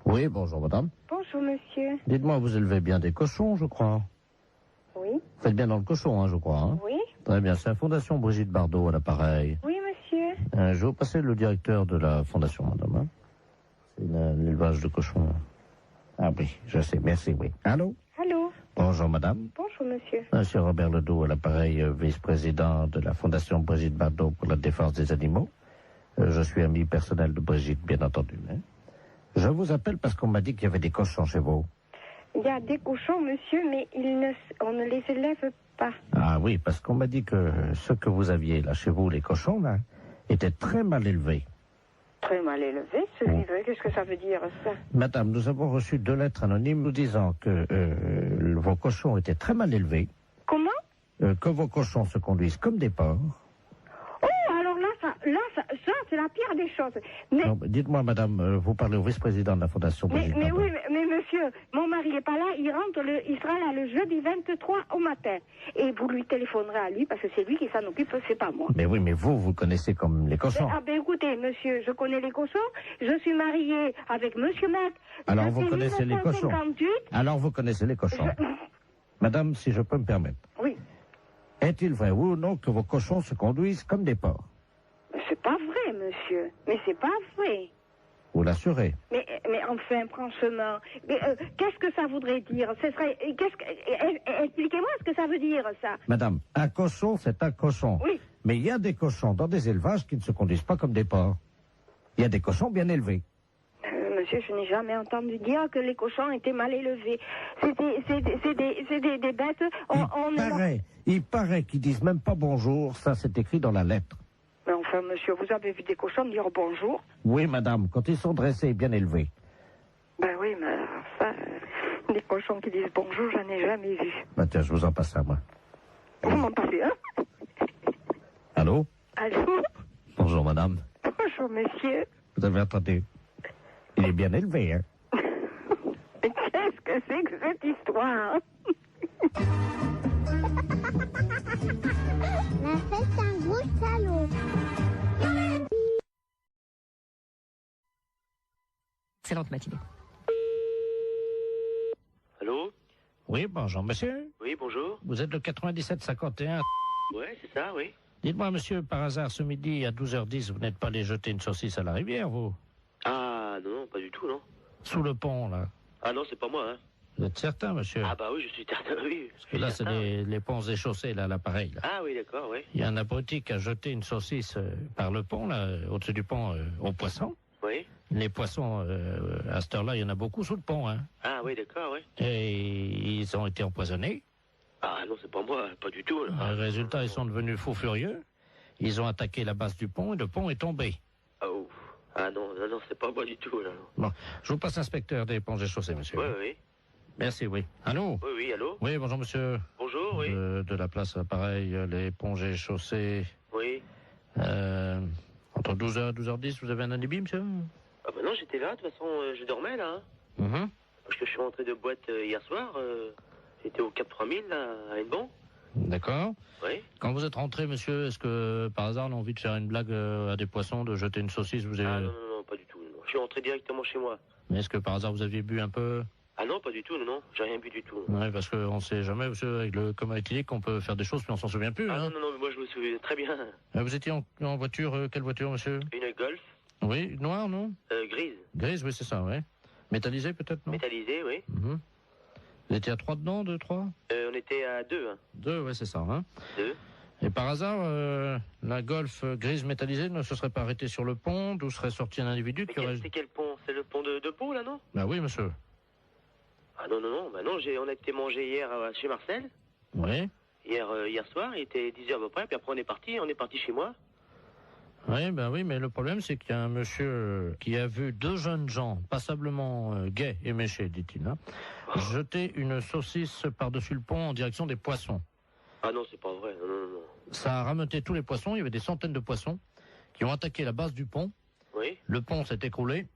Oui, bonjour madame. Bonjour monsieur. Dites-moi, vous élevez bien des cochons, je crois. Oui. Vous faites bien dans le cochon, je crois. Hein. Oui. Très bien, c'est la Fondation Brigitte Bardot à l'appareil. Oui monsieur. Je vais vous passer le directeur de la Fondation, madame. Hein. C'est l'élevage de cochons. Ah oui, je sais, merci, oui. Allô? Allô. Bonjour madame. Bonjour monsieur. Monsieur Robert Ledoux à l'appareil, vice-président de la Fondation Brigitte Bardot pour la défense des animaux. Je suis ami personnel de Brigitte, bien entendu. Hein. Je vous appelle parce qu'on m'a dit qu'il y avait des cochons chez vous. Il y a des cochons monsieur, mais on ne les élève pas. Ah oui, parce qu'on m'a dit que ceux que vous aviez là chez vous, les cochons, là, étaient très mal élevés. Très mal élevé, celui-là. Qu'est-ce que ça veut dire ça? Madame, nous avons reçu 2 lettres anonymes nous disant que vos cochons étaient très mal élevés. Comment? Que vos cochons se conduisent comme des porcs. Oh, alors là, ça c'est la pire des choses. Mais, Non, dites-moi, madame, vous parlez au vice-président de la Fondation Brigitte mais Bardot. oui, mais monsieur, mon mari est pas là, il sera là le jeudi 23 au matin. Et vous lui téléphonerez à lui, parce que c'est lui qui s'en occupe, c'est pas moi. Mais oui, mais vous connaissez comme les cochons. Ah ben écoutez, monsieur, je connais les cochons, je suis mariée avec monsieur Mac. Alors vous connaissez les cochons. 1958. Alors vous connaissez les cochons. Madame, si je peux me permettre. Oui. Est-il vrai, oui ou non, que vos cochons se conduisent comme des porcs? Mais c'est pas vrai, monsieur. Mais c'est pas vrai. Vous l'assurez? Mais enfin, franchement, qu'est-ce que ça voudrait dire? Expliquez-moi ce que ça veut dire, ça. Madame, un cochon, c'est un cochon. Oui. Mais il y a des cochons dans des élevages qui ne se conduisent pas comme des porcs. Il y a des cochons bien élevés. Monsieur, je n'ai jamais entendu dire que les cochons étaient mal élevés. C'est des bêtes. Il paraît qu'ils disent même pas bonjour. Ça, c'est écrit dans la lettre. Mais enfin, monsieur, vous avez vu des cochons dire bonjour? Oui, madame, quand ils sont dressés et bien élevés. Ben oui, mais enfin, des cochons qui disent bonjour, j'en ai jamais vu. Bah tiens, je vous en passe un, moi. Vous m'en passez un? Allô? Allô? Bonjour, madame. Bonjour, monsieur. Vous avez entendu? Il est bien élevé, hein? Mais qu'est-ce que c'est que cette histoire? La fête un gros salaud. Excellente matinée. Allô? Oui, bonjour, monsieur. Oui, bonjour. Vous êtes le 9751. Ouais, c'est ça, oui. Dites-moi, monsieur, par hasard, ce midi, à 12h10, vous n'êtes pas allé jeter une saucisse à la rivière, vous? Ah, non, pas du tout, non. Sous le pont, là. Ah non, c'est pas moi, hein. Vous êtes certain, monsieur? Ah bah oui, je suis certain, oui. Parce que là, c'est les ponts et chaussées, là, l'appareil, là. Ah oui, d'accord, oui. Il y a un abruti qui a jeté une saucisse par le pont, là, au-dessus du pont, aux poissons. Oui. Les poissons, à cette heure-là, il y en a beaucoup sous le pont, hein. Ah oui, d'accord, oui. Et ils ont été empoisonnés. Ah non, c'est pas moi, pas du tout. Là. Résultat, ils sont devenus fous furieux. Ils ont attaqué la base du pont et le pont est tombé. Oh. Ah non, c'est pas moi du tout, là. Bon, je vous passe l'inspecteur des ponts et chaussées, monsieur. Oui, oui. Merci, oui. Allô? Oui, oui, allô? Oui, bonjour, monsieur. Bonjour, oui. De la place, pareil, les ponts et chaussées. Oui. Entre 12h et 12h10, vous avez un alibi, monsieur? Ah bah non, j'étais là, de toute façon, je dormais, là. Hein. Mhm. Parce que je suis rentré de boîte hier soir. J'étais au Cap 3000, là, à Hennebon. D'accord. Oui. Quand vous êtes rentré, monsieur, est-ce que, par hasard, on a envie de faire une blague à des poissons, de jeter une saucisse, vous avez... Ah non, pas du tout. Non. Je suis rentré directement chez moi. Mais est-ce que, par hasard, vous aviez bu un peu? Ah non, pas du tout, non. J'ai rien bu du tout. Oui, parce qu'on ne sait jamais, monsieur, avec le coma éthylique, on peut faire des choses, puis on s'en souvient plus. Ah hein. non, mais moi je me souviens très bien. Vous étiez en voiture, quelle voiture, monsieur? Une Golf, Oui, noire, non? grise, Grise, oui, c'est ça, oui. Métallisée, peut-être, non? métallisée, oui. Mhm. Vous étiez à 3 dedans, 2, 3? On était à 2, hein. 2, oui, c'est ça, hein. 2. Et par hasard, la Golf grise métallisée ne se serait pas arrêtée sur le pont, d'où serait sorti un individu Mais qui aurait... c'est quel pont? C'est le pont de Pau, là, non? Bah oui, monsieur. Ah non, bah non, on a été manger hier chez Marcel. Oui. Hier soir, il était 10h à peu près, puis après on est parti chez moi. Oui, ben oui, mais le problème, c'est qu'il y a un monsieur qui a vu 2 jeunes gens, passablement gais et méchés, dit-il, hein, jeter une saucisse par-dessus le pont en direction des poissons. Ah non, c'est pas vrai, non. Ça a rameuté tous les poissons, il y avait des centaines de poissons qui ont attaqué la base du pont. Oui. Le pont s'est écroulé.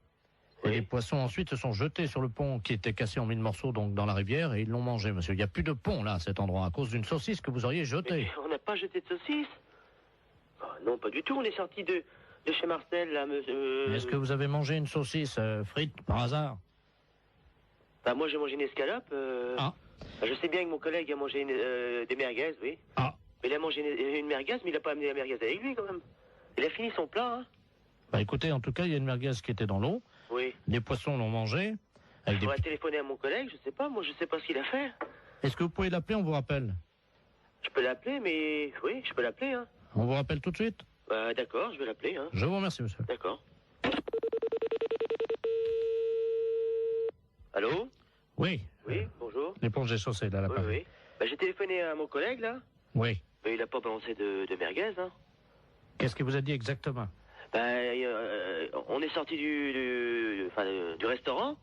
Et les poissons ensuite se sont jetés sur le pont qui était cassé en 1000 morceaux donc dans la rivière et ils l'ont mangé, monsieur. Il n'y a plus de pont là à cet endroit à cause d'une saucisse que vous auriez jetée. Mais on n'a pas jeté de saucisse. Ah, non, pas du tout. On est sorti de chez Marcel là, monsieur. Est-ce que vous avez mangé une saucisse frite par hasard? Bah, moi, j'ai mangé une escalope. Ah. Je sais bien que mon collègue a mangé des merguez, oui. Ah. Mais il a mangé une merguez, mais il n'a pas amené la merguez avec lui, quand même. Il a fini son plat, hein. Bah écoutez, en tout cas, il y a une merguez qui était dans l'eau. Oui. Les poissons l'ont mangé. Il faudrait téléphoner à mon collègue, je sais pas. Moi, je sais pas ce qu'il a fait. Est-ce que vous pouvez l'appeler, on vous rappelle? Je peux l'appeler, mais... Oui, je peux l'appeler, hein. On vous rappelle tout de suite? Bah, d'accord, je vais l'appeler, hein. Je vous remercie, monsieur. D'accord. Allô? Oui. Oui, bonjour. L'éponge est chaussée, là, Oui, l'appareil. oui. Bah, j'ai téléphoné à mon collègue, là. Oui. Mais il a pas balancé de merguez, hein. Qu'est-ce qu'il vous a dit exactement? On est sorti du restaurant.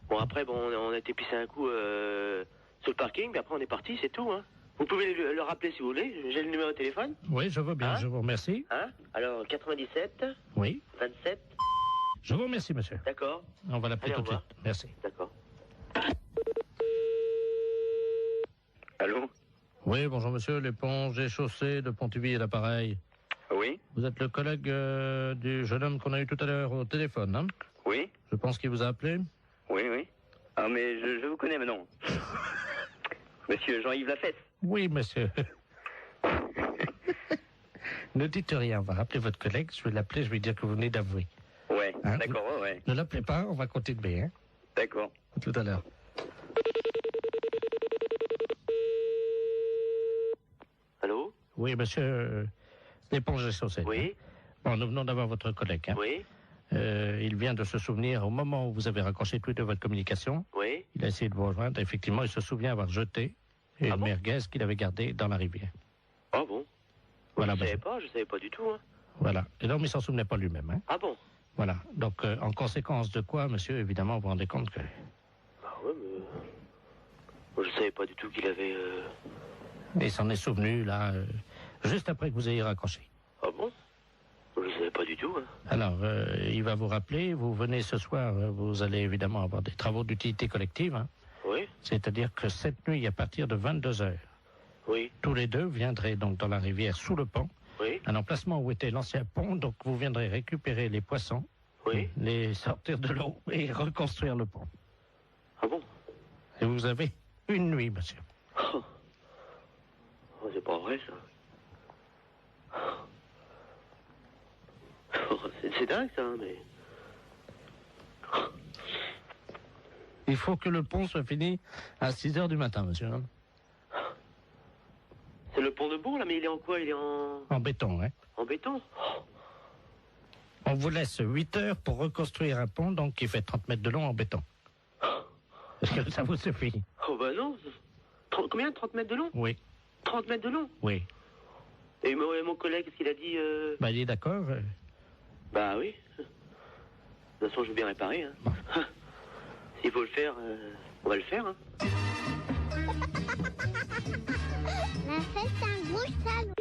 Bon, après, on a été pisser un coup sur le parking, puis après on est parti, c'est tout, hein. Vous pouvez le rappeler si vous voulez, j'ai le numéro de téléphone. Oui, je veux bien, Hein? je vous remercie. Hein? Alors, 97, Oui. 27, Je vous remercie, monsieur. d'accord, On va l'appeler Allez, tout de au revoir. suite. Merci. d'accord. Allô? Oui, bonjour, monsieur. L'éponge est chaussée de Pontivy et l'appareil. Oui? Vous êtes le collègue du jeune homme qu'on a eu tout à l'heure au téléphone, hein? Oui? Je pense qu'il vous a appelé. Oui, oui. Ah, mais je vous connais maintenant. Monsieur Jean-Yves Lafesse. Oui, monsieur. Ne dites rien, on va rappeler votre collègue. Je vais l'appeler, je vais dire que vous venez d'avouer. Ouais, Hein? d'accord, ouais. Ne l'appelez pas, on va continuer, hein? D'accord. À tout à l'heure. Allô? Oui, monsieur. L'éponge est chaussée. Oui? Bon, nous venons d'avoir votre collègue, hein? Oui? Il vient de se souvenir, au moment où vous avez raccroché tous les deux votre communication, Oui? il a essayé de vous rejoindre. Effectivement, il se souvient avoir jeté une Ah bon? merguez qu'il avait gardée dans la rivière. Ah bon? Voilà, je monsieur. savais pas du tout, hein. Voilà. Et donc, il s'en souvenait pas lui-même, hein? Ah bon? Voilà. Donc, en conséquence de quoi, monsieur, évidemment, vous vous rendez compte que... Ah ouais, mais... Moi, je savais pas du tout qu'il avait... Il s'en est souvenu, là, juste après que vous ayez raccroché. Ah bon? Moi, je savais pas du tout, hein. Alors, il va vous rappeler, vous venez ce soir, vous allez évidemment avoir des travaux d'utilité collective, hein? Oui? C'est-à-dire que cette nuit, à partir de 22h, Oui? tous les deux viendraient donc dans la rivière sous le pont, Oui? un emplacement où était l'ancien pont, donc vous viendrez récupérer les poissons, Oui? les sortir de l'eau et reconstruire le pont. Ah bon? Et vous avez une nuit, monsieur. Oh, c'est pas vrai, ça. Oh, c'est dingue, ça, mais... Il faut que le pont soit fini à 6h du matin, monsieur. Hein? C'est le pont de Bourg, là, mais il est en quoi? Il est En béton, hein. en béton? Oh, On vous laisse 8 heures pour reconstruire un pont, donc qui fait 30 mètres de long en béton. Est-ce que ça vous suffit? oh bah non. Combien? 30 mètres de long? Oui, 30 mètres de long? oui. Et mon collègue, qu'est-ce qu'il a dit Bah, il est d'accord. Bah oui. De toute façon, je veux bien réparer, hein. Bon. S'il faut le faire, on va le faire, hein. La fête, c'est un gros salon.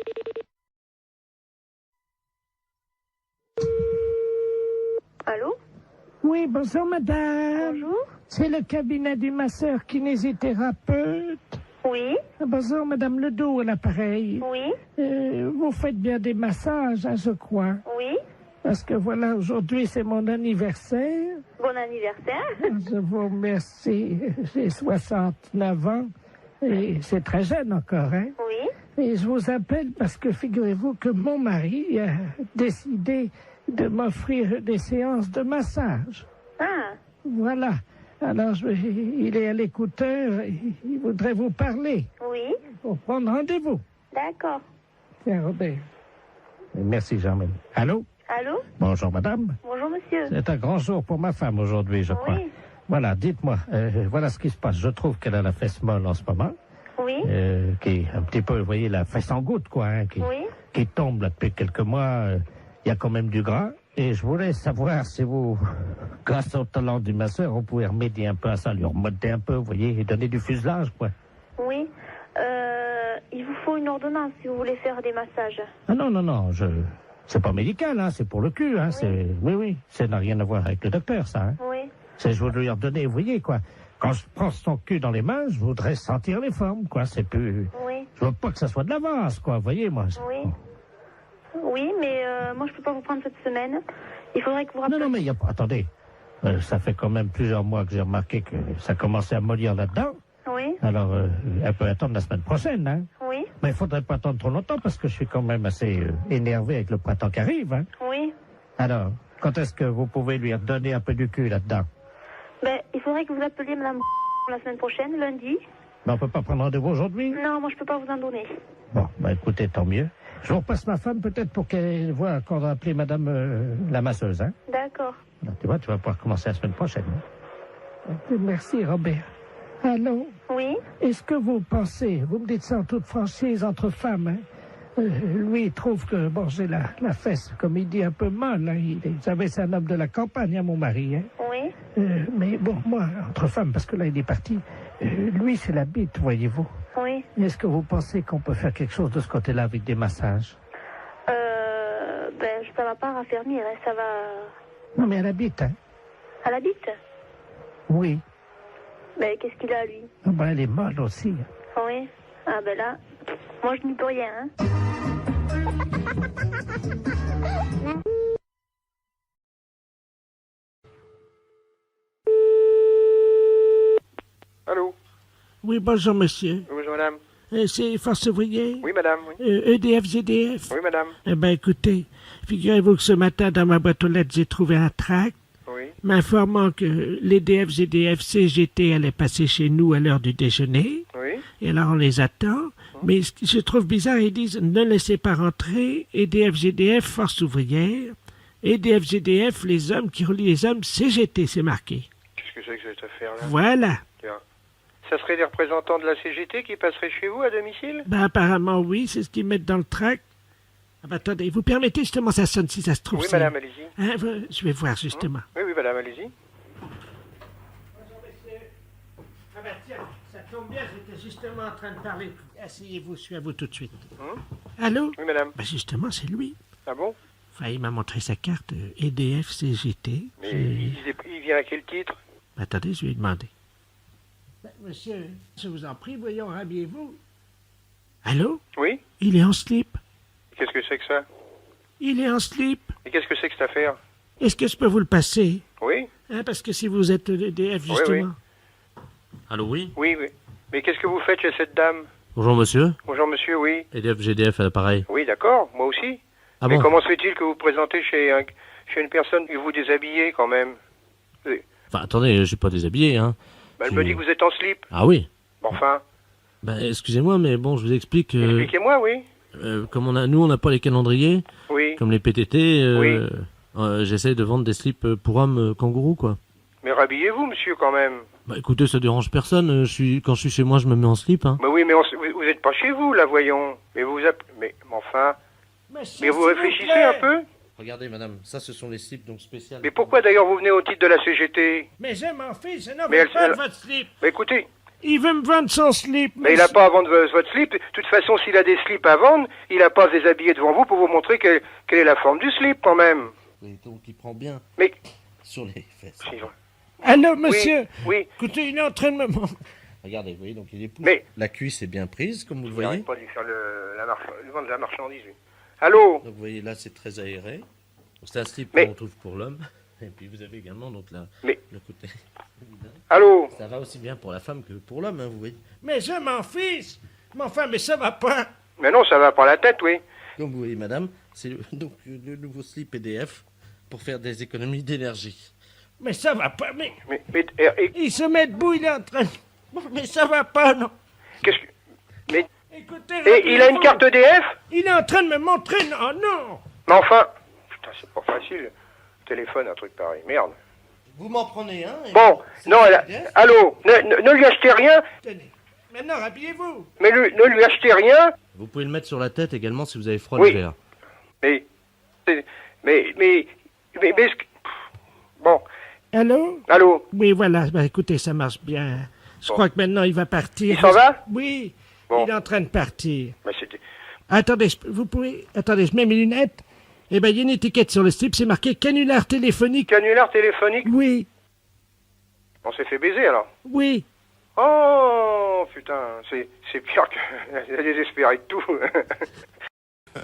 Allô? Oui, bonjour madame. Bonjour. C'est le cabinet du masseur kinésithérapeute. Oui? Bonjour madame Ledoux à l'appareil. Oui? Vous faites bien des massages, hein, je crois. Oui? Parce que voilà, aujourd'hui c'est mon anniversaire. Bon anniversaire. Je vous remercie. J'ai 69 ans et c'est très jeune encore, hein. Oui? Et je vous appelle parce que figurez-vous que mon mari a décidé de m'offrir des séances de massage. Ah, Voilà. Alors, il est à l'écouteur, il voudrait vous parler. oui? Pour prendre rendez-vous. D'accord. Tiens, Robert. Merci, Germaine. Allô? Allô? Bonjour, madame. Bonjour, monsieur. C'est un grand jour pour ma femme aujourd'hui, je crois. Oui. Voilà, dites-moi, voilà ce qui se passe. Je trouve qu'elle a la fesse molle en ce moment, Oui? qui est un petit peu, vous voyez, la fesse en goutte, quoi, hein, Oui? qui tombe là depuis quelques mois. Il y a quand même du gras. Et je voulais savoir si vous, grâce au talent du masseur, on pouvait remédier un peu à ça, lui remonter un peu, vous voyez, et donner du fuselage, quoi. Oui? Il vous faut une ordonnance si vous voulez faire des massages. Ah non, non, non, c'est pas médical, hein, c'est pour le cul, hein, oui, ça n'a rien à voir avec le docteur, ça, hein. Oui? C'est, je voudrais lui redonner, vous voyez, quoi. Quand je prends son cul dans les mains, je voudrais sentir les formes, quoi, c'est plus... Oui? Je veux pas que ça soit de l'avance, quoi, vous voyez, moi. Oui? Oui, mais moi je peux pas vous prendre cette semaine. Il faudrait que vous Non, rappeliez. non, mais il y a pas, attendez. Ça fait quand même plusieurs mois que j'ai remarqué que ça commençait à mollir là-dedans. Oui, Alors, elle peut attendre la semaine prochaine, hein. oui, Mais il faudrait pas attendre trop longtemps parce que je suis quand même assez énervé avec le printemps qui arrive, hein. oui. Alors, quand est-ce que vous pouvez lui redonner un peu du cul là-dedans? Ben, il faudrait que vous appeliez Madame la semaine prochaine, lundi. Ben, on peut pas prendre rendez-vous aujourd'hui? Non, moi je peux pas vous en donner. Bon, ben écoutez, tant mieux. Je vous repasse ma femme peut-être pour qu'elle voit qu'on va appeler Madame la masseuse, hein. D'accord. Alors, tu vois, tu vas pouvoir commencer la semaine prochaine. Hein? Merci, Robert. Allô? Oui, Est-ce que vous pensez, vous me dites ça en toute franchise entre femmes, hein? Lui, il trouve que, bon, j'ai la fesse, comme il dit, un peu molle. Hein? Vous savez, c'est un homme de la campagne, hein, mon mari. Hein? oui. Mais bon, moi, entre femmes, parce que là, il est parti, lui, c'est la bite, voyez-vous. Oui. Est-ce que vous pensez qu'on peut faire quelque chose de ce côté-là avec des massages? Ben, ça va pas raffermir, hein, ça va... Non, mais elle habite, hein? À la bite. Oui. Ben, qu'est-ce qu'il a, lui? Ah ben, elle est molle aussi. Hein? Oui. Ah, ben là, moi je n'y peux rien, hein. Allô? Oui, bonjour, monsieur. Bonjour, madame. C'est Force ouvrière? Oui, madame, oui. EDF, ZDF? Oui, madame. Eh ben, écoutez, figurez-vous que ce matin, dans ma boîte aux lettres, j'ai trouvé un tract Oui. m'informant que l'EDF, ZDF, CGT allait passer chez nous à l'heure du déjeuner. Oui. Et alors, on les attend. Mais ce que je trouve bizarre, ils disent « Ne laissez pas rentrer, EDF, GDF, Force ouvrière. EDF, GDF, les hommes qui relient les hommes, CGT, c'est marqué. » Qu'est-ce que c'est que cette affaire-là? Voilà. Tiens. Ça serait des représentants de la CGT qui passeraient chez vous à domicile? Ben, apparemment, oui, c'est ce qu'ils mettent dans le tract. Ah ben, attendez, vous permettez justement, ça sonne si ça se trouve. Oui, c'est- madame, allez-y. Hein, je vais voir justement. Oui, oui, madame, allez-y. Bonjour, monsieur. Ah ben tiens, ça tombe bien, j'étais justement en train de parler. Asseyez-vous, je suis à vous tout de suite. Allô? Oui, madame. Ben justement, c'est lui. Ah bon? Enfin, il m'a montré sa carte EDF CGT. Mais il vient à quel titre? Attendez, je vais lui demander. Ben, monsieur, je vous en prie, voyons, habillez-vous. Allô? Oui? Il est en slip. Qu'est-ce que c'est que ça? Il est en slip. Et qu'est-ce que c'est que cette affaire? Est-ce que je peux vous le passer? Oui? Hein, parce que si vous êtes EDF, Oui, justement. Allô, oui? Oui, oui. Mais qu'est-ce que vous faites chez cette dame? Bonjour, monsieur. Bonjour, monsieur, oui. EDF, GDF à l'appareil. Oui, d'accord, moi aussi. Ah Mais bon? comment se fait-il que vous vous présentez chez une personne qui vous déshabillez quand même? Oui. Enfin, attendez, je suis pas déshabillé, hein. Ben, elle me dit que vous êtes en slip. Ah oui? Bon, enfin, Ben, excusez-moi, mais bon, je vous explique. expliquez-moi, oui. Comme nous, on n'a pas les calendriers, Oui. comme les PTT, Oui. j'essaie de vendre des slips pour hommes kangourous, quoi. Mais rhabillez-vous, monsieur, quand même. Bah écoutez, ça dérange personne. Quand je suis chez moi, je me mets en slip, hein. Mais oui, mais vous êtes pas chez vous, là, voyons. Mais mais enfin, mais vous réfléchissez un peu. Regardez, madame, ça, ce sont les slips donc spéciaux. Mais pourquoi d'ailleurs vous venez au titre de la CGT? Mais je m'en fiche, je n'en Mais veux elle- pas de elle- votre slip. Mais écoutez, Il veut me vendre son slip. mais il n'a pas à vendre votre slip. De toute façon, s'il a des slips à vendre, il n'a pas à se déshabiller devant vous pour vous montrer quelle est la forme du slip, quand même. Oui, donc il prend bien Mais, sur les fesses. Allô, monsieur? oui. Écoutez, il est en train de me... Regardez, vous voyez, donc il est plus. Mais- La cuisse est bien prise, comme vous le Il voyez. n'arrête pas de lui faire lui vendre de la marchandise, lui. Allô? Donc vous voyez, là, c'est très aéré. Donc, c'est un slip Mais- qu'on trouve pour l'homme. Et puis vous avez également donc Mais- le côté. Allô? Ça va aussi bien pour la femme que pour l'homme, hein, vous voyez. Mais je m'en fiche. Mais enfin, mais ça va pas. Mais non, ça va pas la tête, oui. Comme vous voyez, madame, c'est donc le nouveau slip EDF pour faire des économies d'énergie. Mais ça va pas, mais... Mais Il se met debout, il est en train... Bon, mais ça va pas, non. qu'est-ce que... Mais... Écoutez... Et il a une carte EDF? Il est en train de me montrer... Non, non. Mais enfin... Putain, c'est pas facile. Téléphone, un truc pareil. Merde. Vous m'en prenez un et Bon, c'est non, EDF. allô, ne lui achetez rien, Tenez. Maintenant, habillez-vous. mais ne lui achetez rien. Vous pouvez le mettre sur la tête également si vous avez froid Oui. l'hiver. Mais, bon, Allô? allô, Oui, voilà. Ben, écoutez, ça marche bien. Je crois que maintenant, il va partir. il s'en va? Oui. Bon. Il est en train de partir. Mais c'était... Attendez, vous pouvez... Attendez, je mets mes lunettes. Eh ben, il y a une étiquette sur le slip, c'est marqué canular téléphonique. Canular téléphonique? Oui, On s'est fait baiser, alors. oui. Oh, putain, c'est pire que... Elle est désespérée de tout.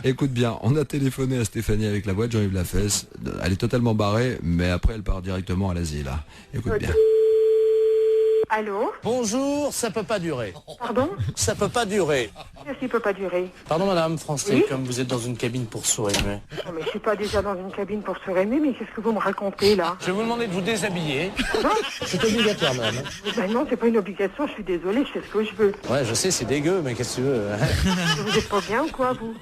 Écoute bien, on a téléphoné à Stéphanie avec la voix de Jean-Yves Lafesse. Elle est totalement barrée, mais après elle part directement à l'asile. Écoute bien. Allô? Bonjour, ça peut pas durer. Pardon? Ça peut pas durer. Qu'est-ce qui peut pas durer? Pardon madame, Français, Oui comme vous êtes dans une cabine pour sourds muets. Non, mais je suis pas déjà dans une cabine pour sourds muets, mais qu'est-ce que vous me racontez, là? Je vais vous demander de vous déshabiller. Non, C'est obligatoire madame. ben non, c'est pas une obligation, je suis désolée, je fais ce que je veux. Ouais, je sais, c'est dégueu, mais qu'est-ce que tu veux? Vous êtes pas bien ou quoi, vous?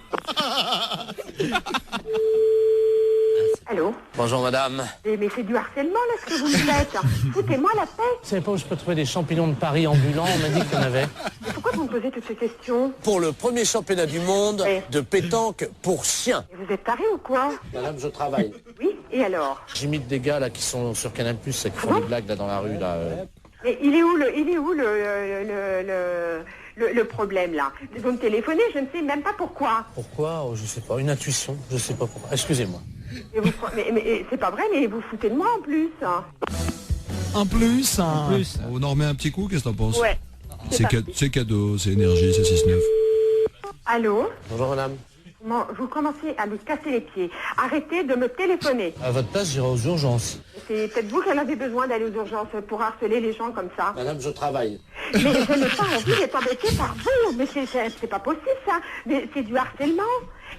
Allô? Bonjour madame. Mais c'est du harcèlement, là, ce que vous me faites. Foutez-moi la paix. Vous savez pas où je peux trouver des champignons de Paris ambulants? On m'a dit qu'il y en avait. Mais pourquoi vous me posez toutes ces questions? Pour le premier championnat du monde Oui. de pétanque pour chiens. Et vous êtes taré ou quoi? Madame, je travaille. Oui, et alors? J'imite des gars là qui sont sur Canal+, qui font des blagues là dans la rue là. Mais il est où le problème, là? Vous me téléphonez, je ne sais même pas pourquoi. Pourquoi? Oh, je sais pas, une intuition, je sais pas pourquoi. Excusez-moi. Et vous, mais c'est pas vrai, mais vous foutez de moi en plus. En plus, on en remet un petit coup, qu'est-ce que t'en penses? Ouais. C'est cadeau, c'est énergie, c'est 6-9. Allô? Bonjour madame. Vous commencez à me casser les pieds. Arrêtez de me téléphoner. À votre place, j'irai aux urgences. C'est peut-être vous qui en avez besoin d'aller aux urgences pour harceler les gens comme ça. Madame, je travaille. Mais je n'ai pas envie d'être embêtée par vous. Mais c'est pas possible, ça. Mais c'est du harcèlement.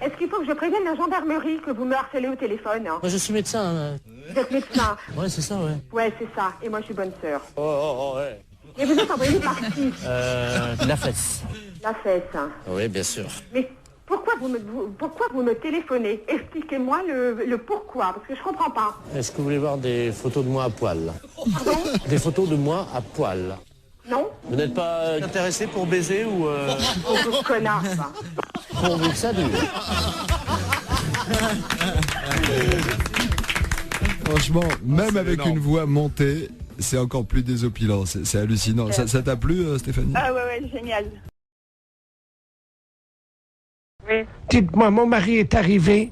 Est-ce qu'il faut que je prévienne la gendarmerie que vous me harcelez au téléphone? Moi, je suis médecin. Vous êtes médecin? Ouais, c'est ça, ouais. Ouais, c'est ça. Et moi, je suis bonne sœur. Oh, ouais. Et vous êtes envoyé par qui? La fesse. La fesse. Oui, bien sûr. Mais pourquoi vous me téléphonez? Expliquez-moi le pourquoi, parce que je comprends pas. Est-ce que vous voulez voir des photos de moi à poil? Pardon? Des photos de moi à poil. Non? Vous n'êtes pas intéressé pour baiser ou Oh, connard, ça. pourvu que ça dure? Franchement, même avec une voix montée, c'est encore plus désopilant, c'est hallucinant. Ça t'a plu, Stéphanie? Ah ouais, génial. Oui. Dites-moi, mon mari est arrivé.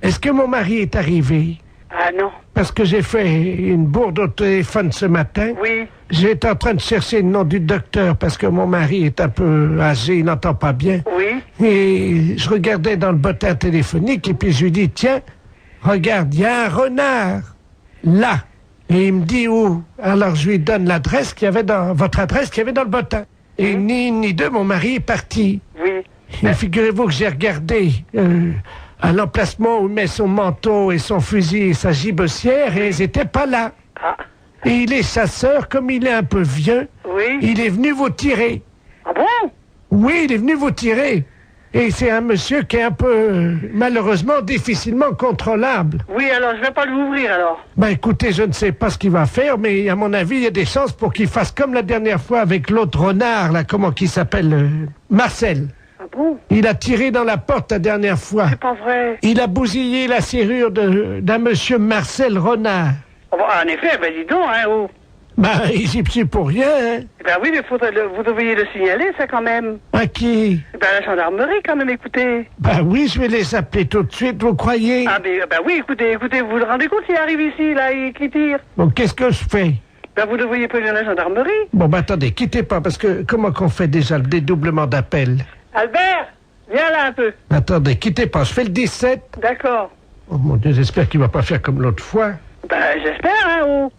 Est-ce que mon mari est arrivé? Ah non. Parce que j'ai fait une bourde au téléphone ce matin. Oui. J'étais en train de chercher le nom du docteur parce que mon mari est un peu âgé, il n'entend pas bien. Oui. Et je regardais dans le bottin téléphonique et puis je lui dis, tiens, regarde, il y a un renard là. Et il me dit où? Alors je lui donne l'adresse qu'il y avait dans votre adresse qu'il y avait dans le bottin. Et ni une ni deux, mon mari est parti. Oui. Et figurez-vous que j'ai regardé à l'emplacement où il met son manteau et son fusil et sa gibecière et ils n'étaient pas là. Ah. Et il est chasseur, comme il est un peu vieux, Oui. il est venu vous tirer. Ah bon? Oui, il est venu vous tirer. Et c'est un monsieur qui est un peu, malheureusement, difficilement contrôlable. Oui, alors je vais pas l'ouvrir alors. Ben écoutez, je ne sais pas ce qu'il va faire, mais à mon avis, il y a des chances pour qu'il fasse comme la dernière fois avec l'autre renard, là, comment qu'il s'appelle, Marcel. Ah bon? Il a tiré dans la porte la dernière fois. C'est pas vrai. Il a bousillé la serrure d'un monsieur Marcel Renard. Oh, bah, en effet, ben dis donc, hein, oh. Ben, il n'y est pour rien, hein. Ben oui, mais vous devriez le signaler, ça, quand même. À qui? Ben la gendarmerie, quand même, écoutez. Ben oui, je vais les appeler tout de suite, vous croyez? Ah, ben oui, écoutez, vous vous rendez compte s'il arrive ici, là, et qu'il tire? Bon, qu'est-ce que je fais? Ben vous devriez prévenir la gendarmerie. Bon, ben attendez, quittez pas, parce que comment qu'on fait déjà le dédoublement d'appel? Albert, viens là un peu. Attendez, quittez pas, je fais le 17. D'accord. Oh mon Dieu, j'espère qu'il va pas faire comme l'autre fois. Ben j'espère, hein, oh.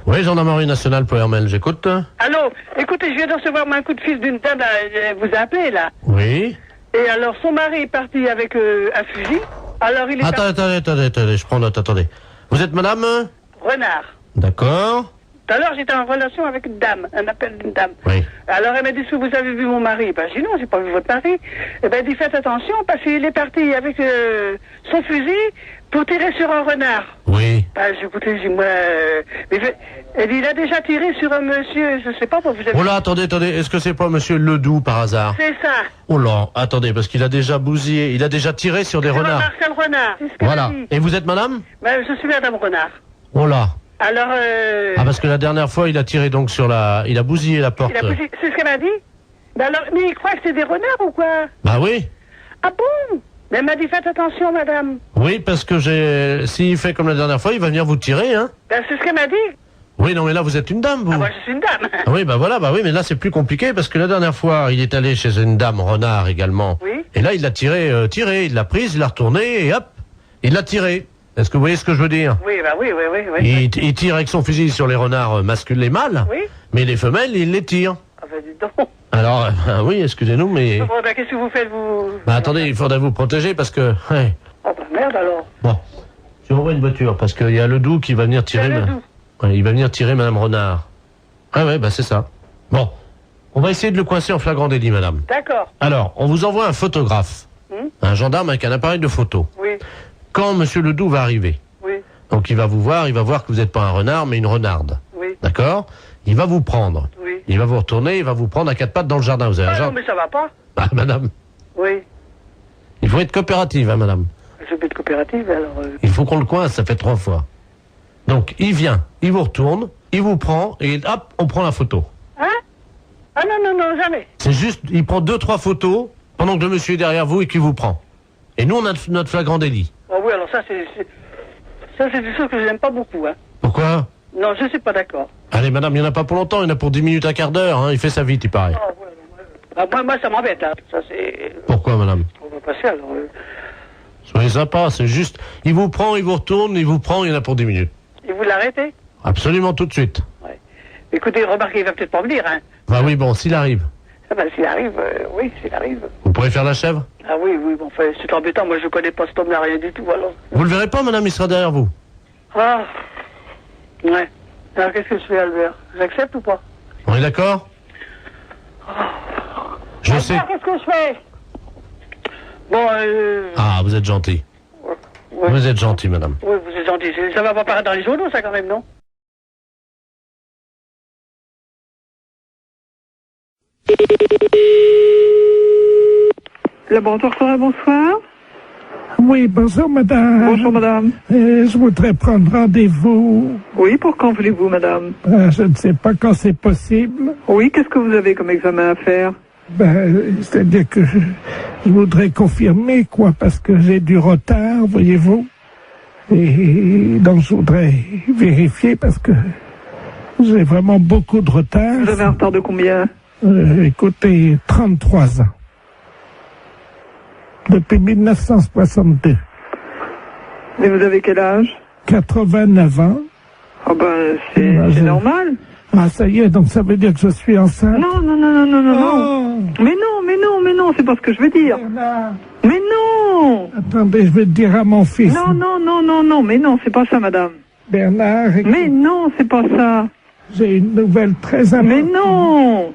Oui, gendarmerie nationale pour Hermel, j'écoute. Allô, écoutez, je viens de recevoir un coup de fil d'une dame, elle vous a appelé, là. Oui. Et alors, son mari est parti avec un fusil. Alors, il est Attendez, je prends note, attendez. Vous êtes madame? Renard. D'accord. Tout à l'heure, j'étais en relation avec une dame, un appel d'une dame. Oui. Alors, elle m'a dit, est-ce que vous avez vu mon mari? Ben, j'ai dit, non, j'ai pas vu votre mari. Eh ben, elle dit, faites attention, parce qu'il est parti avec son fusil pour tirer sur un renard. Oui. Ben, écoutez, j'ai moi... elle dit, il a déjà tiré sur un monsieur, je sais pas, vous avez... Oh là, attendez, est-ce que c'est pas monsieur Ledoux, par hasard? C'est ça. Oh là, attendez, parce qu'il a déjà bousillé, il a déjà tiré sur des Sur renards. Marcel Renard, c'est ce qu'elle Voilà. a dit. Et vous êtes madame? Ben, je suis madame Renard. Oh là. Alors, Ah, parce que la dernière fois, il a tiré donc sur la... Il a bousillé la porte. c'est ce qu'elle m'a dit? Ben alors, mais il croit que c'est des renards ou quoi? Bah oui. Ah bon? Mais elle m'a dit, faites attention, madame. Oui, parce que s'il fait comme la dernière fois, il va venir vous tirer, hein. Ben, c'est ce qu'elle m'a dit. Oui, non, mais là, vous êtes une dame, vous. Ah, moi, je suis une dame. Ah oui, bah voilà, bah oui, mais là, c'est plus compliqué, parce que la dernière fois, il est allé chez une dame renard également. Oui. Et là, il l'a tiré, il l'a prise, il l'a retournée, et hop, il l'a tirée. Est-ce que vous voyez ce que je veux dire? Oui, bah oui. Il tire avec son fusil sur les renards masculins, les mâles, oui. Mais les femelles, il les tire. Ah bah dis donc. Alors, oui, excusez-nous, mais... Bon, bah qu'est-ce que vous faites, vous? Bah attendez, il faudrait vous protéger parce que... Ouais. Ah bah merde alors. Bon, je renvoie une voiture parce qu'il y a Ledoux qui va venir tirer... Ouais, il va venir tirer Madame Renard. Ah ouais, bah c'est ça. Bon, on va essayer de le coincer en flagrant délit, madame. D'accord. Alors, on vous envoie un photographe. Un gendarme avec un appareil de photo. Oui. Quand Monsieur Ledoux va arriver. Oui. Donc il va vous voir que vous n'êtes pas un renard, mais une renarde. Oui. D'accord? Il va vous prendre. Oui. Il va vous retourner, il va vous prendre à quatre pattes dans le jardin. Vous avez un non, jardin? mais ça va pas. Ah, madame. Oui. Il faut être coopérative, hein, madame. Je vais être coopérative, alors... Il faut qu'on le coince, ça fait 3 fois. Donc, il vient, il vous retourne, il vous prend, et hop, on prend la photo. Hein? Ah non, jamais. C'est juste, il prend 2-3 photos, pendant que le monsieur est derrière vous et qu'il vous prend. Et nous, on a notre flagrant délit. Oh oui, alors ça, c'est des choses que je n'aime pas beaucoup, hein. Pourquoi? Non, je suis pas d'accord. Allez, madame, il n'y en a pas pour longtemps, il y en a pour 10 minutes, un quart d'heure, hein. Il fait ça vite, il paraît. Ah, ouais. Ah, moi, ça m'embête, hein. Ça, c'est... Pourquoi, madame? On va passer, alors... Soyez sympa, c'est juste, il vous prend, il vous retourne, il vous prend, il y en a pour 10 minutes. Et vous l'arrêtez? Absolument tout de suite. Ouais. Écoutez, remarquez, il va peut-être pas venir, hein. Bah oui, bon, s'il arrive. Ah ben, s'il arrive, oui, s'il arrive. Vous pourrez faire la chèvre? Ah oui, bon, enfin, c'est embêtant, moi je connais pas cet homme-là, rien du tout, alors. Vous le verrez pas, madame, il sera derrière vous. Ah, ouais. Alors qu'est-ce que je fais, Albert? J'accepte ou pas? On est d'accord? Je Albert, sais. qu'est-ce que je fais? Bon, Ah, vous êtes gentil. ouais. Vous êtes gentil, madame. Oui, vous êtes gentil. Ça va pas paraître dans les journaux, ça, quand même, non? Laboratoire Sora, bonsoir. Oui, bonjour madame. Bonjour madame. Je voudrais prendre rendez-vous. Oui, pour quand voulez-vous madame? Je ne sais pas quand c'est possible. Oui, qu'est-ce que vous avez comme examen à faire? C'est-à-dire que je voudrais confirmer, quoi, parce que j'ai du retard, voyez-vous. Et donc je voudrais vérifier parce que j'ai vraiment beaucoup de retard. Vous avez un retard de combien? Écoutez, 33 ans. Depuis 1962. Et vous avez quel âge? 89 ans. Ah ben, c'est normal. Ah, ça y est, donc ça veut dire que je suis enceinte? Non. Oh. Mais non, c'est pas ce que je veux dire. Bernard. Mais non! Attendez, je vais te dire à mon fils. Non, mais non, c'est pas ça, madame. Bernard. Écoute, Mais non, c'est pas ça. j'ai une nouvelle très importante. Mais non!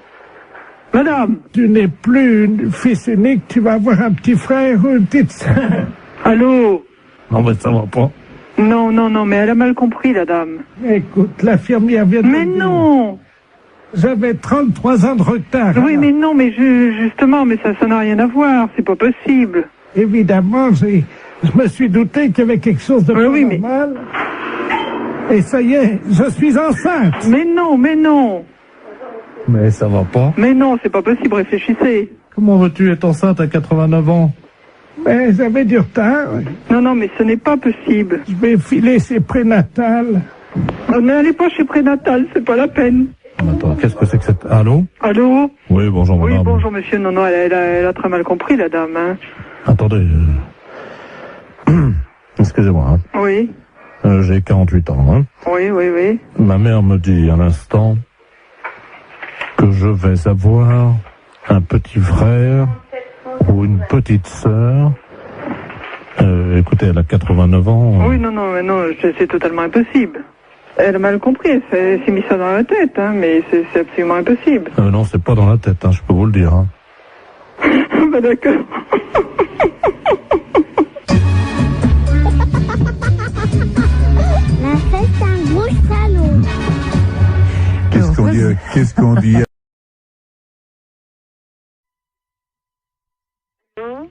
Madame! Tu n'es plus une fils unique, tu vas avoir un petit frère ou une petite sœur. Allô? Non, mais ça va pas. Non, mais elle a mal compris, la dame. Écoute, l'infirmière vient de Mais me dire. non! J'avais 33 ans de retard. Oui, alors. mais non, mais justement, mais ça n'a rien à voir, c'est pas possible. Évidemment, je me suis douté qu'il y avait quelque chose de normal. Et ça y est, je suis enceinte. Mais non. Mais ça va pas. Mais non, c'est pas possible, réfléchissez. Comment veux-tu être enceinte à 89 ans? Mais j'avais du retard. Non, mais ce n'est pas possible. Je vais filer chez prénatal. N'allez pas chez prénatal, c'est pas la peine. Attends, qu'est-ce que c'est que cette... Allô? Allô? Oui, bonjour madame. Oui, bonjour monsieur. Non, elle a très mal compris, la dame. Hein. Attendez. Excusez-moi. Hein. Oui. J'ai 48 ans. Hein. Oui. Ma mère me dit à l'instant que je vais avoir un petit frère ou une petite sœur. Écoutez, elle a 89 ans. Oui, non, c'est totalement impossible. Elle a mal compris, elle s'est mis ça dans la tête, hein, mais c'est absolument impossible. Non, c'est pas dans la tête, hein, je peux vous le dire. Hein. Bah d'accord. La fête, un gros salaud. Qu'est-ce qu'on dit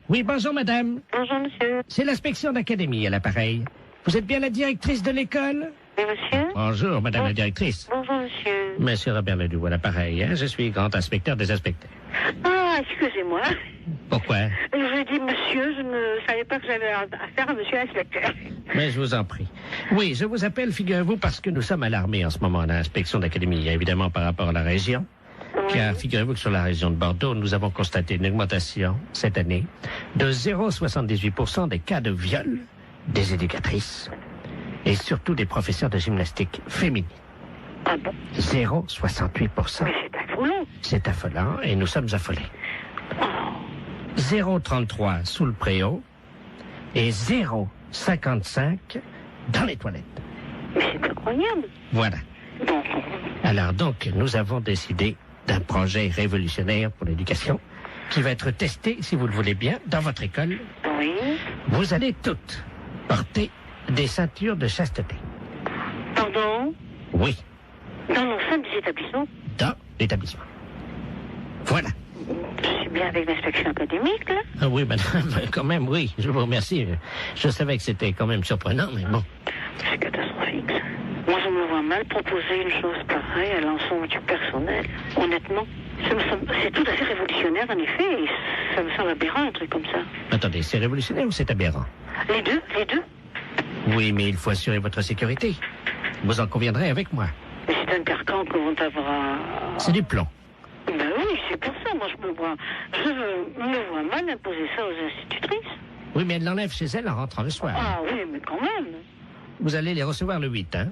Oui, bonjour madame. Bonjour monsieur. C'est l'inspection d'académie à l'appareil. Vous êtes bien la directrice de l'école? Oui monsieur. Bonjour madame la directrice. Bonjour monsieur. Monsieur Robert Ledoux à l'appareil, hein? Je suis grand inspecteur des inspecteurs. Ah, excusez-moi. Pourquoi? Je dis monsieur, je ne savais pas que j'avais affaire à monsieur l'inspecteur. Mais je vous en prie. Oui, je vous appelle, figurez-vous, parce que nous sommes alarmés en ce moment à l'inspection d'académie, évidemment par rapport à la région. car figurez-vous que sur la région de Bordeaux, nous avons constaté une augmentation cette année de 0,78% des cas de viol des éducatrices et surtout des professeurs de gymnastique féminines. Ah bon? 0,68%. Mais c'est affolant. C'est affolant et nous sommes affolés. 0,33 sous le préau et 0,55 dans les toilettes. Mais c'est incroyable. Voilà. Alors donc, nous avons décidé d'un projet révolutionnaire pour l'éducation qui va être testé, si vous le voulez bien, dans votre école. Oui. Vous allez toutes porter des ceintures de chasteté. Pardon? Oui, Dans l'enceinte des établissements? dans l'établissement. Voilà. Je suis bien avec l'inspection académique, là. Ah oui, madame, quand même, oui. Je vous remercie. Je savais que c'était quand même surprenant, mais bon. C'est catastrophique, ça. Moi, je me vois mal proposer une chose pareille à l'ensemble du personnel. Honnêtement, c'est tout à fait révolutionnaire, en effet, et ça me semble aberrant, un truc comme ça. Attendez, c'est révolutionnaire ou c'est aberrant? Les deux. Oui, mais il faut assurer votre sécurité. Vous en conviendrez avec moi. Mais c'est un carcan que vont avoir... C'est du plomb. Ben oui, c'est pour ça, moi, je me vois mal imposer ça aux institutrices. Oui, mais elle l'enlève chez elle en rentrant le soir. Ah oui, mais quand même. Vous allez les recevoir le 8, hein?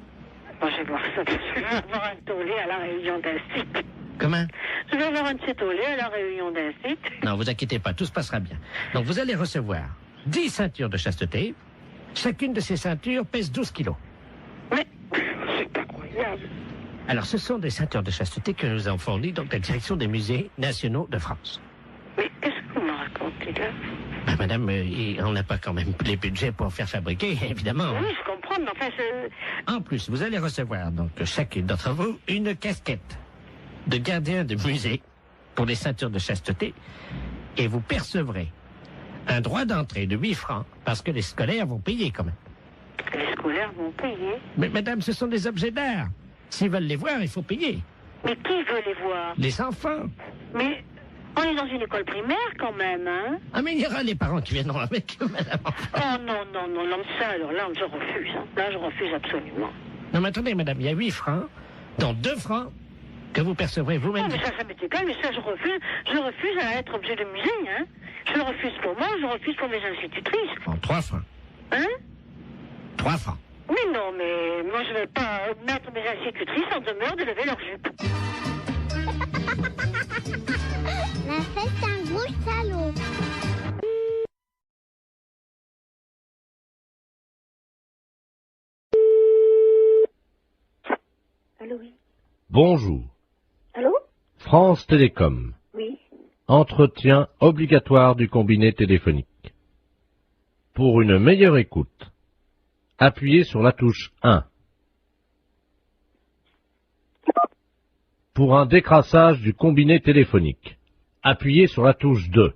Moi, je vais voir ça, parce que je vais avoir un tollé à la réunion d'un site. Comment? Je vais avoir un de ces tollés à la réunion d'un site. Non, vous inquiétez pas, tout se passera bien. Donc, vous allez recevoir 10 ceintures de chasteté. Chacune de ces ceintures pèse 12 kilos. Mais c'est incroyable. Alors, ce sont des ceintures de chasteté que nous avons fournies donc la direction des musées nationaux de France. Mais qu'est-ce que vous me racontez, là? Ben, madame, on n'a pas quand même les budgets pour faire fabriquer, évidemment. Oui, je comprends, mais enfin, En plus, vous allez recevoir, donc, chacune d'entre vous, une casquette de gardien de musée pour les ceintures de chasteté. Et vous percevrez un droit d'entrée de 8 francs, parce que les scolaires vont payer quand même. Les scolaires vont payer. Mais madame, ce sont des objets d'art. S'ils veulent les voir, il faut payer. Mais qui veut les voir? Les enfants. Mais on est dans une école primaire quand même, hein? Ah, mais il y aura les parents qui viendront avec eux, madame. Oh non, ça, alors là, je refuse. Hein. Là, je refuse absolument. Non, mais attendez, madame, il y a 8 francs, dont 2 francs que vous percevrez vous-même. Non, mais ça m'est égal, mais ça, je refuse à être objet de musée, hein? Je le refuse pour moi, je refuse pour mes institutrices. Bon, 3 francs. Hein? 3 francs. Mais non, mais moi, je ne vais pas mettre mes institutrices en demeure de lever leur jupe. La fête, c'est un gros salaud. Allô, oui. Bonjour. Allô? France Télécom. Oui. Entretien obligatoire du combiné téléphonique. Pour une meilleure écoute, appuyez sur la touche 1. Pour un décrassage du combiné téléphonique, appuyez sur la touche 2.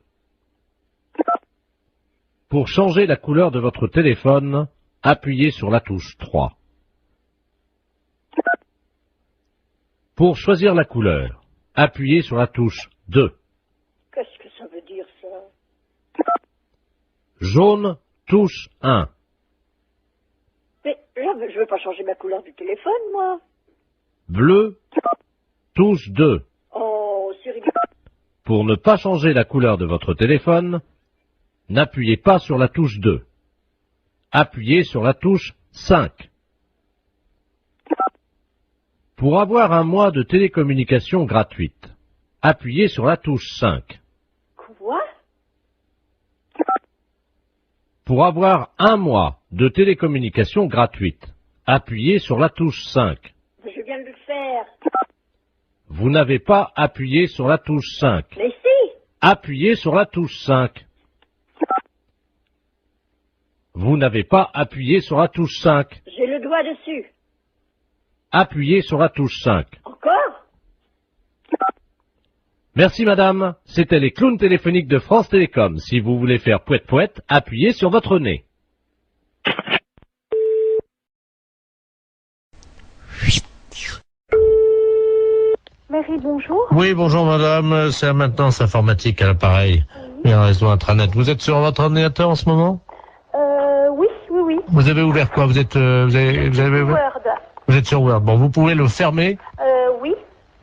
Pour changer la couleur de votre téléphone, appuyez sur la touche 3. Pour choisir la couleur, appuyez sur la touche 2. Qu'est-ce que ça veut dire, ça? Jaune, touche 1. Mais là, je ne veux pas changer ma couleur du téléphone, moi. Bleu, touche 2. Oh, c'est rigolo. Pour ne pas changer la couleur de votre téléphone, n'appuyez pas sur la touche 2. Appuyez sur la touche 5. Pour avoir un mois de télécommunication gratuite, appuyez sur la touche 5. Quoi? Pour avoir un mois de télécommunication gratuite, appuyez sur la touche 5. Je viens de le faire. Vous n'avez pas appuyé sur la touche 5. Mais si! Appuyez sur la touche 5. Vous n'avez pas appuyé sur la touche 5. J'ai le doigt dessus. Appuyez sur la touche 5. Encore? Merci madame, c'était les clowns téléphoniques de France Télécom. Si vous voulez faire pouette-pouette, appuyez sur votre nez. Marie, bonjour. Oui, bonjour madame, c'est la maintenance informatique à l'appareil. Et un réseau intranet. Vous êtes sur votre ordinateur en ce moment? Oui. Vous avez ouvert quoi? Vous avez ouvert? Word. Vous êtes sur Word. Bon, vous pouvez le fermer. Oui.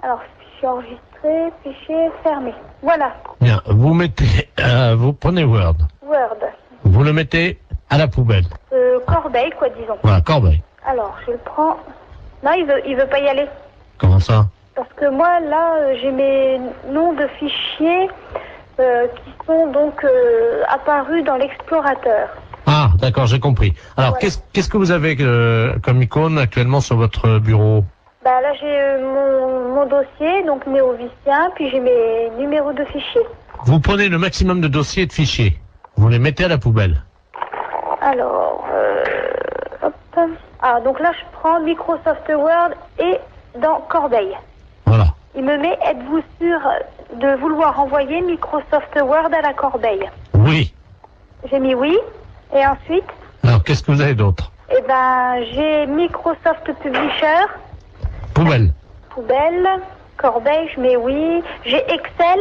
Alors, je suis enregistrée. Entrée, fichier, fermé. Voilà, Bien, vous mettez, vous prenez Word. Word. Vous le mettez à la poubelle. Corbeille, quoi, disons. Voilà, corbeille. Alors, je le prends. Non, il veut pas y aller. Comment ça? Parce que moi, là, j'ai mes noms de fichiers qui sont donc apparus dans l'explorateur. Ah, d'accord, j'ai compris. Alors, Voilà. qu'est-ce que vous avez comme icône actuellement sur votre bureau? Bah là, j'ai mon dossier, donc néovicien, puis j'ai mes numéros de fichiers. Vous prenez le maximum de dossiers et de fichiers. Vous les mettez à la poubelle. Alors, hop. Ah, donc là, je prends Microsoft Word et dans Corbeille. Voilà. Il me met, êtes-vous sûr de vouloir envoyer Microsoft Word à la corbeille? Oui. J'ai mis oui. Et ensuite, Alors, qu'est-ce que vous avez d'autre? eh ben, j'ai Microsoft Publisher, Poubelle. poubelle, corbeille, je mets oui. J'ai Excel,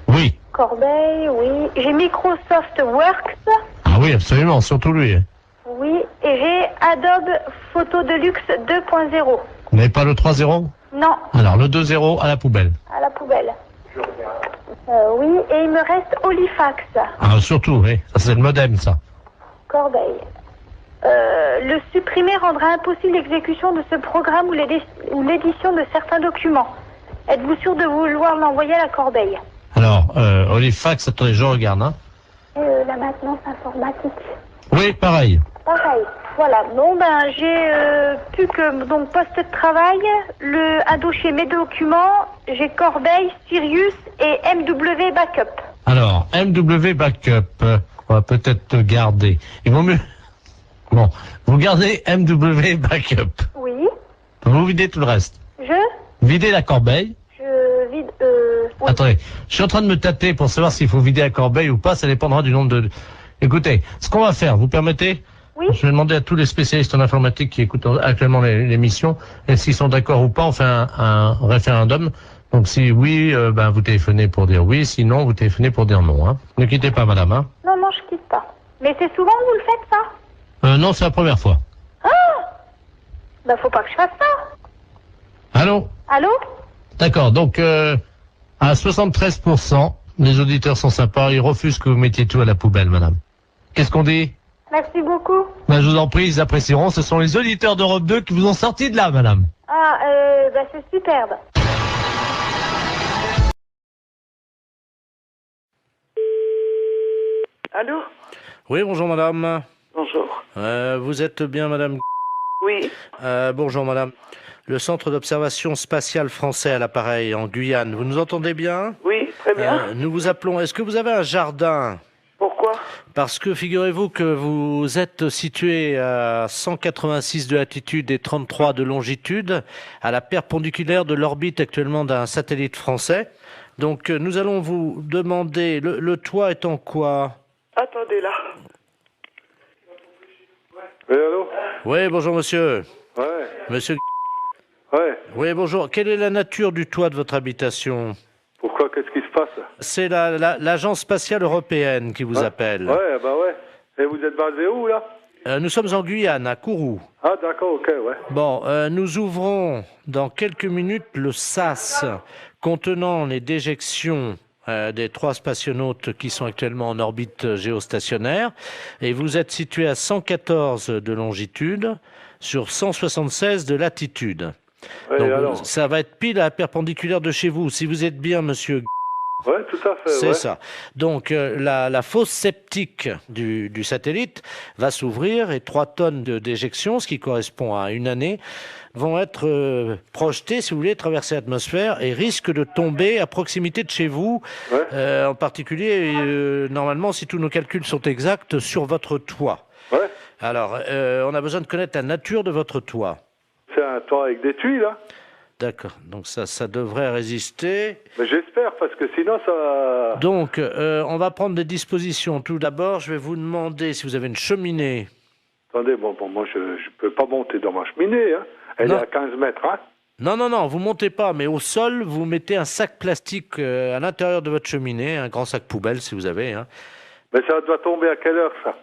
Oui. corbeille, oui. J'ai Microsoft Works, Ah oui, absolument, surtout lui. Hein. oui. Et j'ai Adobe Photo Deluxe 2.0. Vous n'avez pas le 3.0? Non, Alors, le 2.0 à la poubelle. à la poubelle. Oui, et il me reste Olifax, Ah, surtout, oui. Ça, c'est le modem, ça. corbeille. Le supprimer rendra impossible l'exécution de ce programme ou l'édition de certains documents. Êtes-vous sûr de vouloir l'envoyer à la corbeille? Alors, Olifax, attendez, je regarde. Hein. La maintenance informatique. Oui, pareil. Pareil. Voilà. Bon, ben, j'ai plus que donc poste de travail, un dossier mes documents, j'ai Corbeille, Sirius et MW Backup. Alors, MW Backup, on va peut-être garder. Il vaut mieux... Bon, vous gardez MW Backup. Oui. Vous videz tout le reste. Videz la corbeille. Je vide. Oui. Attendez, je suis en train de me tâter pour savoir s'il faut vider la corbeille ou pas, ça dépendra du nombre de... Écoutez, ce qu'on va faire, vous permettez? Oui. Je vais demander à tous les spécialistes en informatique qui écoutent actuellement l'émission, et s'ils sont d'accord ou pas, on fait un référendum. Donc si oui, ben vous téléphonez pour dire oui, sinon vous téléphonez pour dire non. Hein. Ne quittez pas, madame. Hein. Non, je quitte pas. Mais c'est souvent que vous le faites, ça? Non, c'est la première fois. Ah! Ben, faut pas que je fasse ça. Allô? Allô? D'accord, donc à 73%, les auditeurs sont sympas, ils refusent que vous mettiez tout à la poubelle, madame. Qu'est-ce qu'on dit? Merci beaucoup. Ben, je vous en prie, ils apprécieront, ce sont les auditeurs d'Europe 2 qui vous ont sorti de là, madame. Ah, ben, c'est superbe. Allô? Oui, bonjour madame. Bonjour. Vous êtes bien madame? Oui. Bonjour madame. Le centre d'observation spatiale français à l'appareil en Guyane, vous nous entendez bien? Oui, très bien. Nous vous appelons, est-ce que vous avez un jardin? Pourquoi? Parce que figurez-vous que vous êtes situé à 186 de latitude et 33 de longitude, à la perpendiculaire de l'orbite actuellement d'un satellite français. Donc nous allons vous demander, le toit est en quoi? Attendez là. Oui, allô? Oui, bonjour monsieur. Ouais. Monsieur. Ouais. Oui, bonjour. Quelle est la nature du toit de votre habitation? Pourquoi? Qu'est-ce qui se passe? C'est l'agence spatiale européenne qui vous appelle. Ouais, bah ouais. Et vous êtes basé où, là? Nous sommes en Guyane, à Kourou. Ah, d'accord, ok, ouais. Bon, nous ouvrons dans quelques minutes le SAS contenant les déjections des 3 spationautes qui sont actuellement en orbite géostationnaire. Et vous êtes situé à 114 de longitude sur 176 de latitude. Ouais, donc, alors ça va être pile à la perpendiculaire de chez vous. Si vous êtes bien, monsieur... Ouais, tout à fait, C'est ouais. ça. Donc, la fosse septique du satellite va s'ouvrir et 3 tonnes de déjection, ce qui correspond à une année, vont être projetées, si vous voulez, traverser l'atmosphère et risquent de tomber à proximité de chez vous, en particulier, normalement, si tous nos calculs sont exacts, sur votre toit. Ouais. Alors, on a besoin de connaître la nature de votre toit. C'est un toit avec des tuiles, là? D'accord, donc ça devrait résister. Mais j'espère, parce que sinon, ça... Donc, on va prendre des dispositions. Tout d'abord, je vais vous demander si vous avez une cheminée. Attendez, bon, moi, je peux pas monter dans ma cheminée, hein. Elle est à 15 mètres, hein. Non, vous montez pas, mais au sol, vous mettez un sac plastique à l'intérieur de votre cheminée, un grand sac poubelle, si vous avez. Hein. Mais ça doit tomber à quelle heure, ça?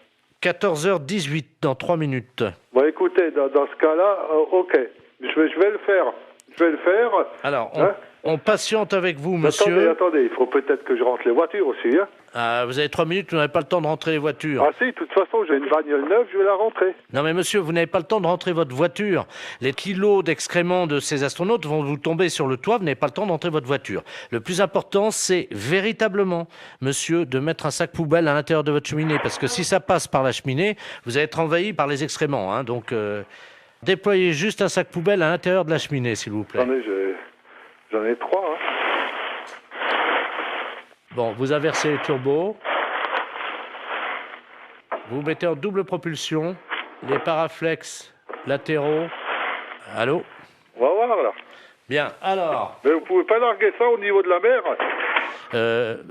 14h18, dans 3 minutes. Bon, écoutez, dans ce cas-là, ok. Je vais le faire. Je vais le faire. Alors, On patiente avec vous, monsieur. Attendez, il faut peut-être que je rentre les voitures aussi, hein. Ah, vous avez 3 minutes, vous n'avez pas le temps de rentrer les voitures. Ah si, de toute façon, j'ai une bagnole neuve, je vais la rentrer. Non mais monsieur, vous n'avez pas le temps de rentrer votre voiture. Les kilos d'excréments de ces astronautes vont vous tomber sur le toit, vous n'avez pas le temps de rentrer votre voiture. Le plus important, c'est véritablement, monsieur, de mettre un sac poubelle à l'intérieur de votre cheminée, parce que si ça passe par la cheminée, vous allez être envahi par les excréments, hein. Donc, déployez juste un sac poubelle à l'intérieur de la cheminée, s'il vous plaît. Attendez, j'en ai 3, hein. Bon, vous inversez les turbos. Vous mettez en double propulsion les paraflex latéraux. Allô? On va voir, là. Bien, alors... Mais vous pouvez pas larguer ça au niveau de la mer?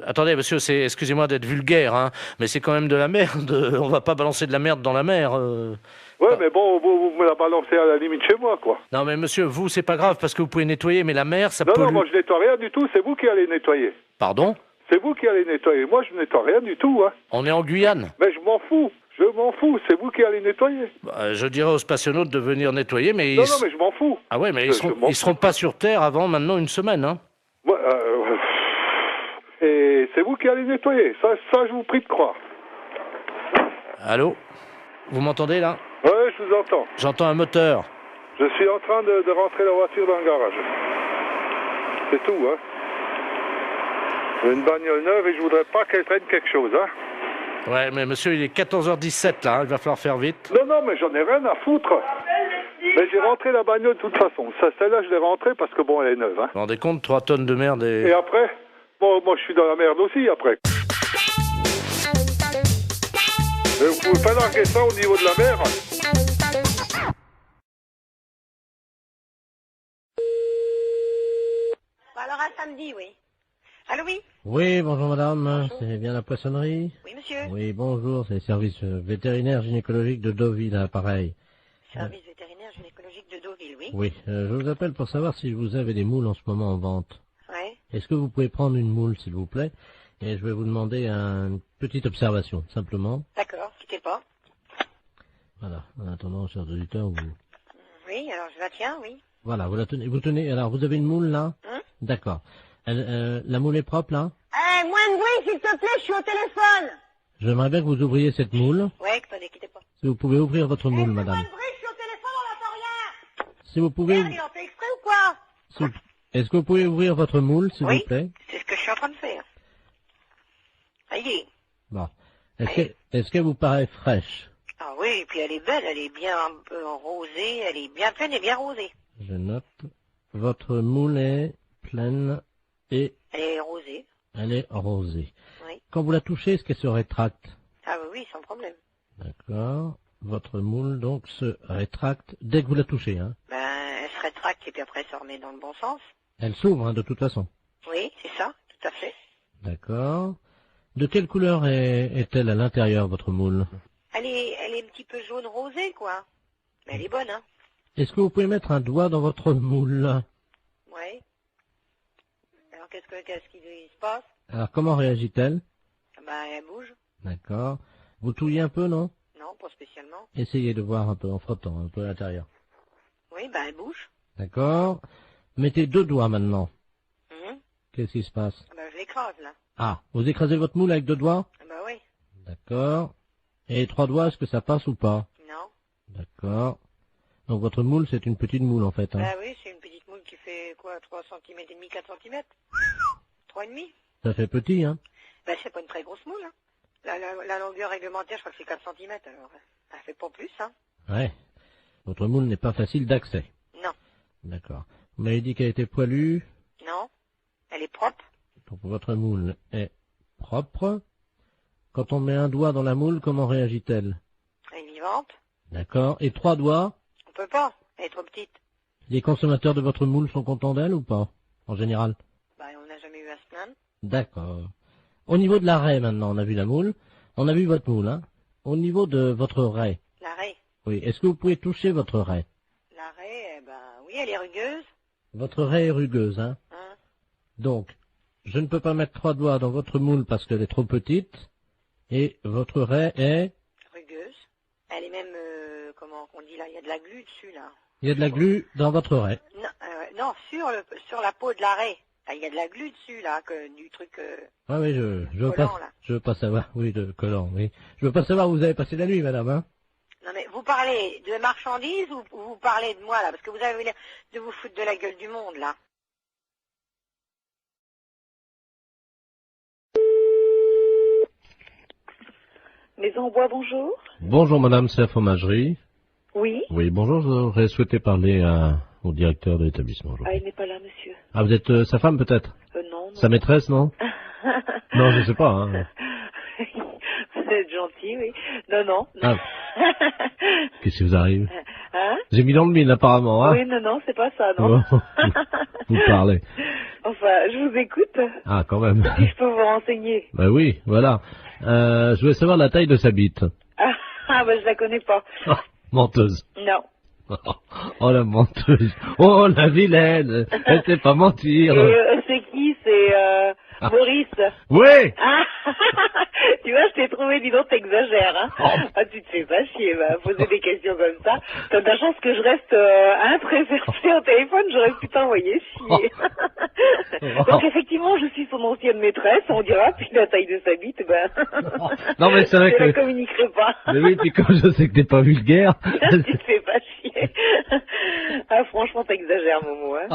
Attendez, monsieur, excusez-moi d'être vulgaire, hein, mais c'est quand même de la merde. On va pas balancer de la merde dans la mer. Ouais, mais bon, vous me la balancez à la limite chez moi, quoi. Non, mais monsieur, vous, c'est pas grave, parce que vous pouvez nettoyer, mais la mer, ça Non, pollue. non, moi je nettoie rien du tout, c'est vous qui allez nettoyer. Pardon? C'est vous qui allez nettoyer, moi je nettoie rien du tout, hein. On est en Guyane. Mais je m'en fous, c'est vous qui allez nettoyer. Je dirais aux spationautes de venir nettoyer, mais... Non, mais je m'en fous. Ah ouais, mais ils seront pas sur Terre avant maintenant une semaine, hein. Ouais, et c'est vous qui allez nettoyer, ça je vous prie de croire. Allô? Vous m'entendez, là? Ouais, je vous entends. J'entends un moteur. Je suis en train de rentrer la voiture dans le garage. C'est tout, hein. J'ai une bagnole neuve et je voudrais pas qu'elle traîne quelque chose, hein. Ouais, mais monsieur, il est 14h17, là, hein, il va falloir faire vite. Non, mais j'en ai rien à foutre. Mais j'ai rentré la bagnole de toute façon. Celle-là, je l'ai rentrée parce que, bon, elle est neuve, hein. Vous vous rendez compte, 3 tonnes de merde et... Et après? Bon, moi, je suis dans la merde aussi, après. Mais vous pouvez pas larguer ça au niveau de la mer? Alors, à samedi, oui. Allô, oui? Oui, bonjour madame, c'est bien la poissonnerie? Oui, monsieur. Oui, bonjour, c'est le service vétérinaire gynécologique de Deauville, à pareil. Service vétérinaire gynécologique de Deauville, oui. Oui, je vous appelle pour savoir si vous avez des moules en ce moment en vente. Oui. Est-ce que vous pouvez prendre une moule, s'il vous plaît? Et je vais vous demander une petite observation, simplement. D'accord, quittez pas. Voilà, en attendant, chers auditeurs, vous... Oui, alors je la tiens, oui. Voilà, vous la tenez, alors vous avez une moule là? D'accord. La moule est propre là? Eh, moins de bruit, s'il te plaît, je suis au téléphone. J'aimerais bien que vous ouvriez cette moule. Oui, attendez, quittez pas. Si vous pouvez ouvrir votre moule, madame. Moins de bruit, je suis au téléphone, on n'entend rien. Si vous pouvez... Merde, il en fait exprès ou quoi? Est-ce que vous pouvez ouvrir votre moule, s'il vous plaît? C'est ce que je suis en train de faire. Ça y est. Bon. Est-ce qu'elle vous paraît fraîche? Ah oui, et puis elle est belle, elle est bien un peu rosée, elle est bien pleine et bien rosée. Je note. Votre moule est pleine et... Elle est rosée. Elle est rosée. Oui. Quand vous la touchez, est-ce qu'elle se rétracte? Ah oui, sans problème. D'accord. Votre moule, donc, se rétracte dès que vous la touchez, hein? Ben, elle se rétracte et puis après elle se remet dans le bon sens. Elle s'ouvre, hein, de toute façon. Oui, c'est ça, tout à fait. D'accord. De quelle couleur est-elle à l'intérieur, votre moule? Elle est un petit peu jaune rosée, quoi. Mais elle est bonne, hein. Est-ce que vous pouvez mettre un doigt dans votre moule? Oui. Alors qu'est-ce qui se passe? Alors, comment réagit-elle? Ben, elle bouge. D'accord. Vous touillez un peu, non? Non, pas spécialement. Essayez de voir un peu en frottant, un peu à l'intérieur. Oui, ben elle bouge. D'accord. Mettez 2 doigts maintenant. Mhm. Qu'est-ce qui se passe? Ben je l'écrase, là. Ah, vous écrasez votre moule avec 2 doigts? Ben oui. D'accord. Et 3 doigts, est-ce que ça passe ou pas? Non. D'accord. Donc votre moule, c'est une petite moule en fait. Hein. Ben oui, c'est une petite moule qui fait quoi, 3 cm et demi, 4 cm 3,5. Ça fait petit, hein? Ben c'est pas une très grosse moule, hein. La longueur réglementaire, je crois que c'est 4 cm, alors elle fait pas plus, hein. Ouais. Votre moule n'est pas facile d'accès. Non. D'accord. Vous m'avez dit qu'elle était poilue? Non. Elle est propre. Donc votre moule est propre. Quand on met un doigt dans la moule, comment réagit-elle? Elle est vivante. D'accord. Et 3 doigts? On peut pas, elle est trop petite. Les consommateurs de votre moule sont contents d'elle ou pas? En général? Ben on n'a jamais eu à se plaindre. D'accord. Au niveau de la raie maintenant, on a vu la moule. On a vu votre moule, hein. Au niveau de votre raie. La raie. Oui. Est-ce que vous pouvez toucher votre raie? La raie, ben oui, elle est rugueuse. Votre raie est rugueuse, hein. Donc, je ne peux pas mettre 3 doigts dans votre moule parce qu'elle est trop petite. Et votre raie est... Rugueuse. Elle est même, comment on dit là, il y a de la glu dessus, là. Il y a de la glu dans votre raie. Non, sur la peau de la raie. Il y a de la glu dessus, là, du truc... Ah oui, je veux collant, pas, là. je veux pas savoir. Oui, de collant, oui. Je veux pas savoir où vous avez passé la nuit, madame, hein. Non, mais vous parlez de marchandises ou vous parlez de moi, là? Parce que vous avez l'air de vous foutre de la gueule du monde, là. Maison Bois, bonjour. Bonjour, madame, c'est la fromagerie. Oui. Oui, bonjour, j'aurais souhaité parler au directeur de l'établissement. Ah, il n'est pas là, monsieur. Ah, vous êtes sa femme, peut-être? Non. Sa maîtresse, non? Non, je sais pas, hein. Vous êtes gentil, oui. Non. Ah. Qu'est-ce qui vous arrive? Hein? J'ai mis dans le mille, apparemment, hein? Oui, non, c'est pas ça, non. Vous parlez. Enfin, je vous écoute. Ah, quand même. Si je peux vous renseigner. Ben oui, voilà. Je voulais savoir la taille de sa bite. Ben je la connais pas. Menteuse. Non. Oh, la menteuse. Oh, la vilaine. Elle sait pas mentir. C'est qui? C'est Maurice. Oui. Ah, tu vois, je t'ai trouvé, dis donc, t'exagères, hein. Ah, tu te fais pas chier, poser des questions comme ça. T'as de la chance que je reste très versée au téléphone, j'aurais pu t'envoyer chier. Donc, effectivement, je suis son ancienne maîtresse, on dira, puis la taille de sa bite, Non, mais c'est vrai je que... la communiquerai pas. Mais oui, puis comme je sais que t'es pas vulgaire... Tu te fais pas chier. Ah, franchement, t'exagères, Momo, hein.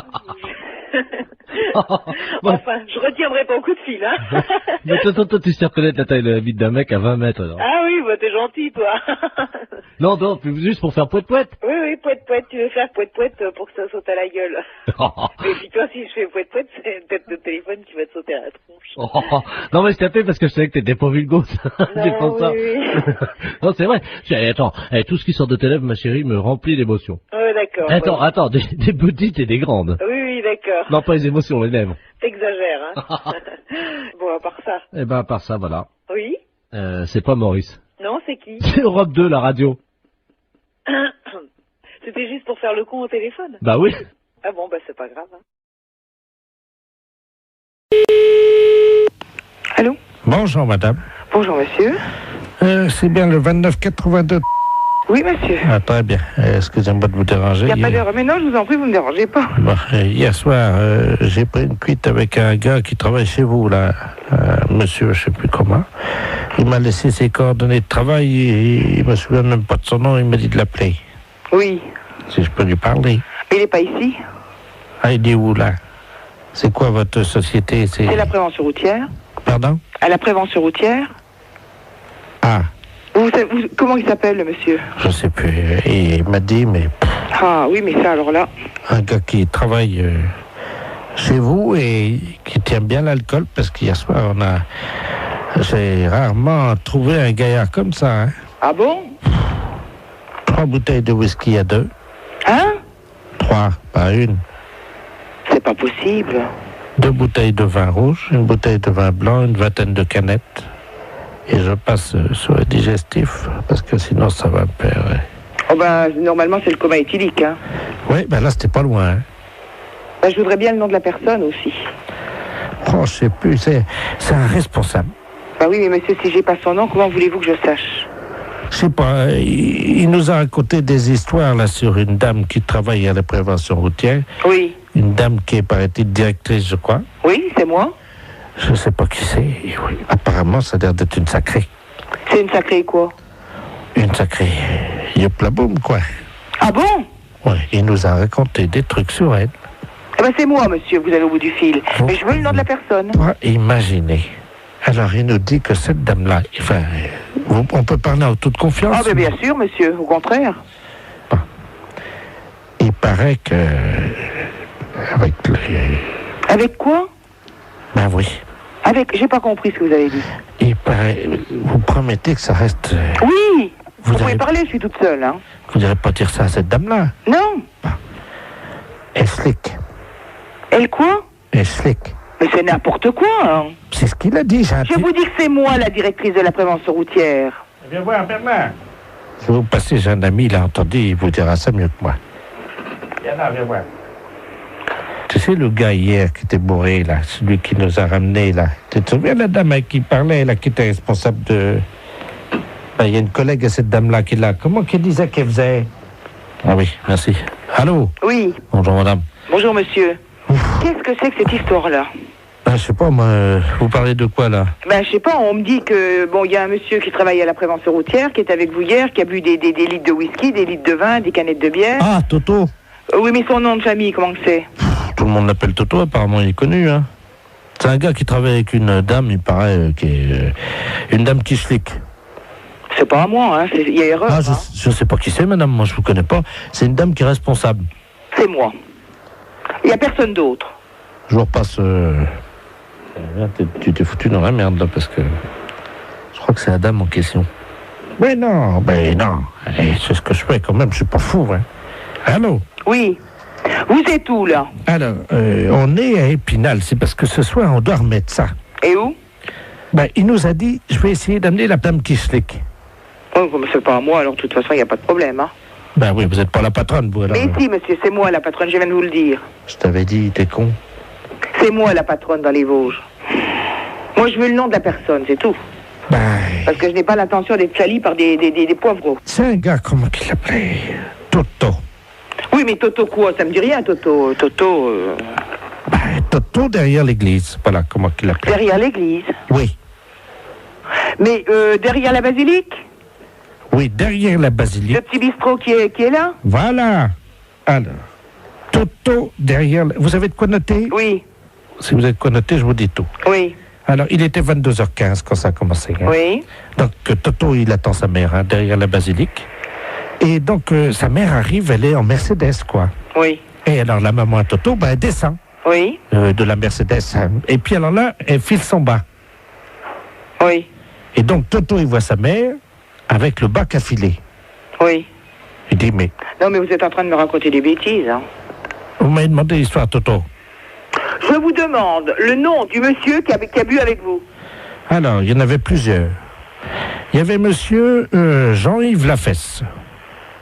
Enfin, je retiendrai ton coup de fil, hein. Mais toi, tu sais reconnaître la taille de la bite d'un mec à 20 mètres, alors. Ah oui, t'es gentil, toi. Non, juste pour faire poète-poète. Oui, poète-poète, tu veux faire poète-poète pour que ça saute à la gueule. Et puis toi, si je fais poète-poète, c'est peut-être le téléphone qui va te sauter à la tronche. Non, mais je t'appelais parce que je savais que t'étais pas vulgose. C'est pour ça. Oui. Non, c'est vrai. Attends, tout ce qui sort de tes lèvres, ma chérie, me remplit d'émotions. Oui, d'accord. Attends, des petites et des grandes. Oui, d'accord. Non, pas les émotions, les lèvres. T'exagères, hein. Bon, à part ça. Eh ben, à part ça, voilà. Oui. C'est pas Maurice. Non, c'est qui? C'est Europe 2, la radio. C'était juste pour faire le con au téléphone? Bah oui. Ah bon, c'est pas grave, hein. Allô? Bonjour, madame. Bonjour, monsieur. C'est bien le 2982. Oui, monsieur. Ah, très bien. Excusez-moi de vous déranger. Il n'y a pas d'heure. Mais non, je vous en prie, vous ne me dérangez pas. Bon, hier soir, j'ai pris une cuite avec un gars qui travaille chez vous, là. Monsieur, je sais plus comment. Il m'a laissé ses coordonnées de travail et il me souvient même pas de son nom. Il m'a dit de l'appeler. Oui. Si je peux lui parler. Mais il n'est pas ici. Ah, il est où, là? C'est quoi votre société? C'est la prévention routière. Pardon? À la prévention routière. Ah. Comment il s'appelle, le monsieur? Je sais plus. Il m'a dit, mais... Ah oui, mais ça, alors là... Un gars qui travaille chez vous et qui tient bien l'alcool, parce qu'hier soir, j'ai rarement trouvé un gaillard comme ça, hein. Ah bon? 3 bouteilles de whisky à 2. Hein? 3, pas une. C'est pas possible. 2 bouteilles de vin rouge, une bouteille de vin blanc, une vingtaine de canettes. Et je passe sur le digestif, parce que sinon ça va me perdre. Oh normalement c'est le coma éthylique, hein. Oui, là c'était pas loin, hein. Je voudrais bien le nom de la personne aussi. Oh, je sais plus, c'est un responsable. Oui, mais monsieur, si j'ai pas son nom, comment voulez-vous que je sache? Je sais pas, il nous a raconté des histoires là sur une dame qui travaille à la prévention routière. Oui. Une dame qui est, paraît-il, directrice, je crois. Oui, c'est moi. Je sais pas qui c'est. Oui. Apparemment, ça a l'air d'être une sacrée. C'est une sacrée quoi? Une sacrée yop-la-boum, quoi. Ah bon? Oui, il nous a raconté des trucs sur elle. C'est moi, monsieur, vous allez au bout du fil. Mais je veux le nom de la personne. Imaginez. Alors, il nous dit que cette dame-là... Enfin, on peut parler en toute confiance. Ah, bien sûr, monsieur, au contraire. Bon. Il paraît que... Avec quoi? Ben oui. J'ai pas compris ce que vous avez dit. Il paraît... Vous promettez que ça reste... Oui. Vous pouvez parler, je suis toute seule, hein. Vous n'irez pas dire ça à cette dame-là? Non. Elle slick. Elle quoi? Elle slick. Mais c'est n'importe quoi, hein. C'est ce qu'il a dit, Je vous dis que c'est moi, la directrice de la prévention routière. Viens voir, Bernard. Je vais vous passer, j'ai un ami, il a entendu, il vous dira ça mieux que moi. Viens là, viens voir. Tu sais, le gars hier qui était bourré, là, celui qui nous a ramenés, là. Tu te souviens, la dame avec qui parlait, là, qui était responsable de... Il y a une collègue à cette dame-là qui est là. Comment qu'elle disait qu'elle faisait? Ah oui, merci. Allô? Oui. Bonjour madame. Bonjour monsieur. Qu'est-ce que c'est que cette histoire-là? Ben, je sais pas, moi, vous parlez de quoi là? Ben, je sais pas, on me dit que, bon, il y a un monsieur qui travaille à la prévention routière, qui est avec vous hier, qui a bu des litres de whisky, des litres de vin, des canettes de bière. Ah, Toto. Oui, mais son nom de famille, comment que c'est? Tout le monde l'appelle Toto, apparemment il est connu, hein. C'est un gars qui travaille avec une dame, il paraît, qui est une dame qui schlick. C'est pas à moi, hein, il y a erreur. Ah, je sais pas qui c'est, madame, moi je vous connais pas. C'est une dame qui est responsable. C'est moi. Il y a personne d'autre. Je vous repasse... Tu t'es foutu dans la merde, là, parce que... Je crois que c'est la dame en question. Mais non. C'est ce que je fais, quand même, je suis pas fou, hein. Allô? Oui. Vous êtes où, là? Alors, on est à Épinal, c'est parce que ce soir, on doit remettre ça. Et où? Ben, il nous a dit, je vais essayer d'amener la dame qui schlick. Oh, mais c'est pas à moi, alors de toute façon, il n'y a pas de problème, hein. Ben oui, vous n'êtes pas la patronne, vous, alors. Mais si, monsieur, c'est moi la patronne, je viens de vous le dire. Je t'avais dit, t'es con. C'est moi la patronne dans les Vosges. Moi, je veux le nom de la personne, c'est tout. Ben... Parce que je n'ai pas l'intention d'être salie par des poivreaux. C'est un gars, comment qu'il l'appelait? Toto. Oui, mais Toto quoi? Ça me dit rien, Toto. Ben, Toto derrière l'église. Voilà, comment qu'il l'appelait. Derrière l'église? Oui. Mais derrière la basilique? Oui, derrière la basilique. Le petit bistrot qui est là? Voilà. Alors, Toto derrière... Vous avez de quoi noter? Oui. Si vous avez de quoi noter, je vous dis tout. Oui. Alors, il était 22h15 quand ça a commencé. Hein. Oui. Donc, Toto, il attend sa mère hein, derrière la basilique. Et donc, sa mère arrive, elle est en Mercedes, quoi. Oui. Et alors, la maman à Toto, ben, elle descend. Oui. De la Mercedes. Hein. Et puis, alors là, elle file son bas. Oui. Et donc, Toto, il voit sa mère avec le bac à filer. Oui. Il dit, mais... Non, mais vous êtes en train de me raconter des bêtises, hein. Vous m'avez demandé l'histoire, Toto. Je vous demande le nom du monsieur qui a bu avec vous. Alors, il y en avait plusieurs. Il y avait monsieur Jean-Yves Lafesse,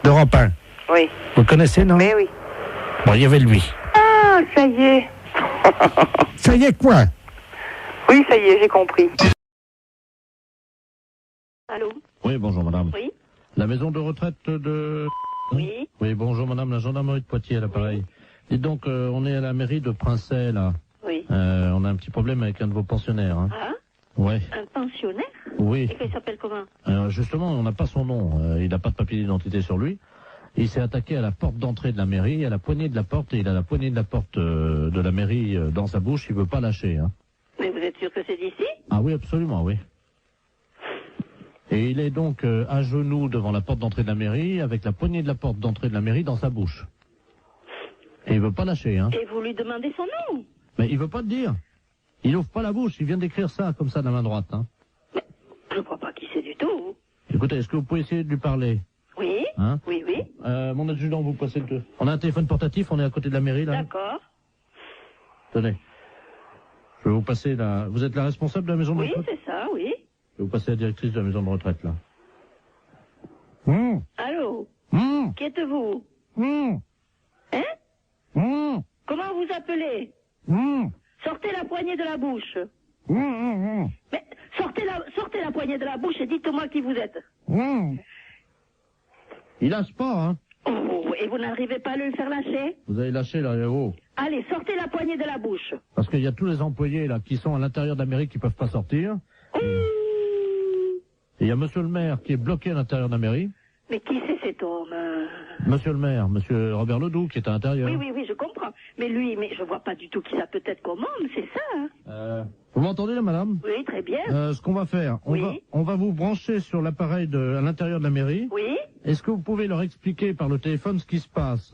d'Europe 1. Oui. Vous le connaissez, non? Mais oui. Bon, il y avait lui. Ah, ça y est. Ça y est quoi? Oui, ça y est, j'ai compris. Allô? Oui, bonjour madame. Oui. La maison de retraite de... Oui. Oui, bonjour madame, la gendarmerie de Poitiers à l'appareil. Dites donc, on est à la mairie de Princey, là. Oui. On a un petit problème avec un de vos pensionnaires. Hein. Ah? Ouais. Un pensionnaire? Oui. Et il s'appelle comment? Justement, on n'a pas son nom. Il n'a pas de papier d'identité sur lui. Il s'est attaqué à la porte d'entrée de la mairie, à la poignée de la porte, et il a la poignée de la porte de la mairie dans sa bouche. Il veut pas lâcher. Hein. Mais vous êtes sûr que c'est d'ici? Ah oui, absolument, oui. Et il est donc à genoux devant la porte d'entrée de la mairie, avec la poignée de la porte d'entrée de la mairie dans sa bouche. Et il veut pas lâcher, hein. Et vous lui demandez son nom? Mais il veut pas te dire. Il ouvre pas la bouche, il vient d'écrire ça, comme ça, de la main droite, hein. Mais je ne crois pas qui c'est du tout. Écoutez, est-ce que vous pouvez essayer de lui parler? Oui. Hein? Oui, oui. Mon adjudant, vous passez le... On a un téléphone portatif, on est à côté de la mairie, là. D'accord. Tenez. Je vais vous passer la... Vous êtes la responsable de la maison de Oui, retraite? c'est ça, oui. Je vais vous passer la directrice de la maison de retraite, là. Allô? Qui êtes-vous? Hein? Comment vous appelez? Sortez la poignée de la bouche. Mais sortez la poignée de la bouche et dites-moi qui vous êtes. Il lâche pas, hein. Oh, et vous n'arrivez pas à le faire lâcher? Vous avez lâché, là, haut. Allez, sortez la poignée de la bouche. Parce qu'il y a tous les employés, là, qui sont à l'intérieur de la mairie qui peuvent pas sortir. Et il y a monsieur le maire qui est bloqué à l'intérieur de la mairie. Mais qui c'est cet homme? Monsieur le maire, monsieur Robert Ledoux, qui est à l'intérieur. Oui, je comprends. Mais lui, je vois pas du tout qui ça peut être comme homme, c'est ça, hein? Vous m'entendez, là, madame? Oui, très bien. Ce qu'on va faire, on va vous brancher sur l'appareil à l'intérieur de la mairie. Oui. Est-ce que vous pouvez leur expliquer par le téléphone ce qui se passe?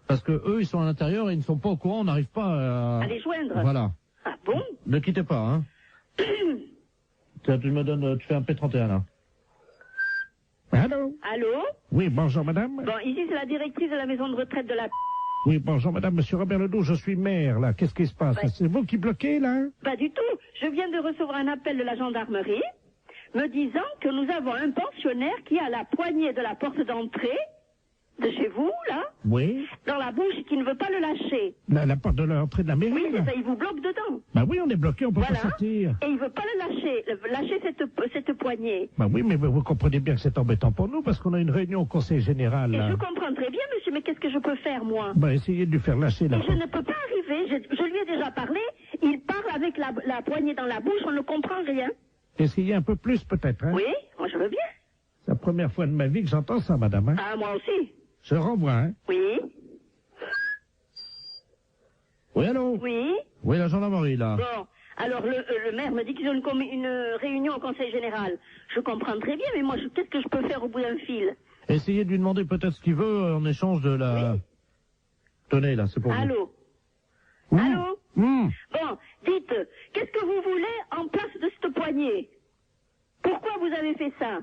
Parce que eux, ils sont à l'intérieur et ils ne sont pas au courant, on n'arrive pas à les joindre. Voilà. Ah bon? Ne quittez pas, hein. Tu fais un P31, là. Allô? Allô? Oui, bonjour madame. Bon, ici c'est la directrice de la maison de retraite de la... Oui, bonjour madame, monsieur Robert Ledoux, je suis maire, là. Qu'est-ce qui se passe? Ouais. C'est vous qui bloquez, là? Pas du tout. Je viens de recevoir un appel de la gendarmerie me disant que nous avons un pensionnaire qui a la poignée de la porte d'entrée de chez vous, là, Oui. dans la bouche, qui ne veut pas le lâcher. La porte de l'entrée de la mairie, Oui, là. c'est ça, il vous bloque dedans. Bah oui, on est bloqué, on peut Voilà. pas sortir. Et il veut pas le lâcher cette poignée. Bah oui, mais vous comprenez bien que c'est embêtant pour nous, parce qu'on a une réunion au conseil général, Et là. je comprends très bien, monsieur mais qu'est-ce que je peux faire, moi? Bah, essayez de lui faire lâcher la Et je porte. ne peux pas arriver, je lui ai déjà parlé, il parle avec la poignée dans la bouche, on ne comprend rien. Essayez un peu plus, peut-être, hein? Oui, moi je veux bien. C'est la première fois de ma vie que j'entends ça, madame, hein? Ah, moi aussi. Je renvoie, hein? Oui. Oui, allô? Oui. Oui, la gendarmerie, là. Bon, alors le maire me dit qu'ils ont une réunion au conseil général. Je comprends très bien, mais moi, qu'est-ce que je peux faire au bout d'un fil? Essayez de lui demander peut-être ce qu'il veut en échange de la... Oui. Tenez, là, c'est pour vous. Allô? Allô? Bon, dites, qu'est-ce que vous voulez en place de cette poignée? Pourquoi vous avez fait ça?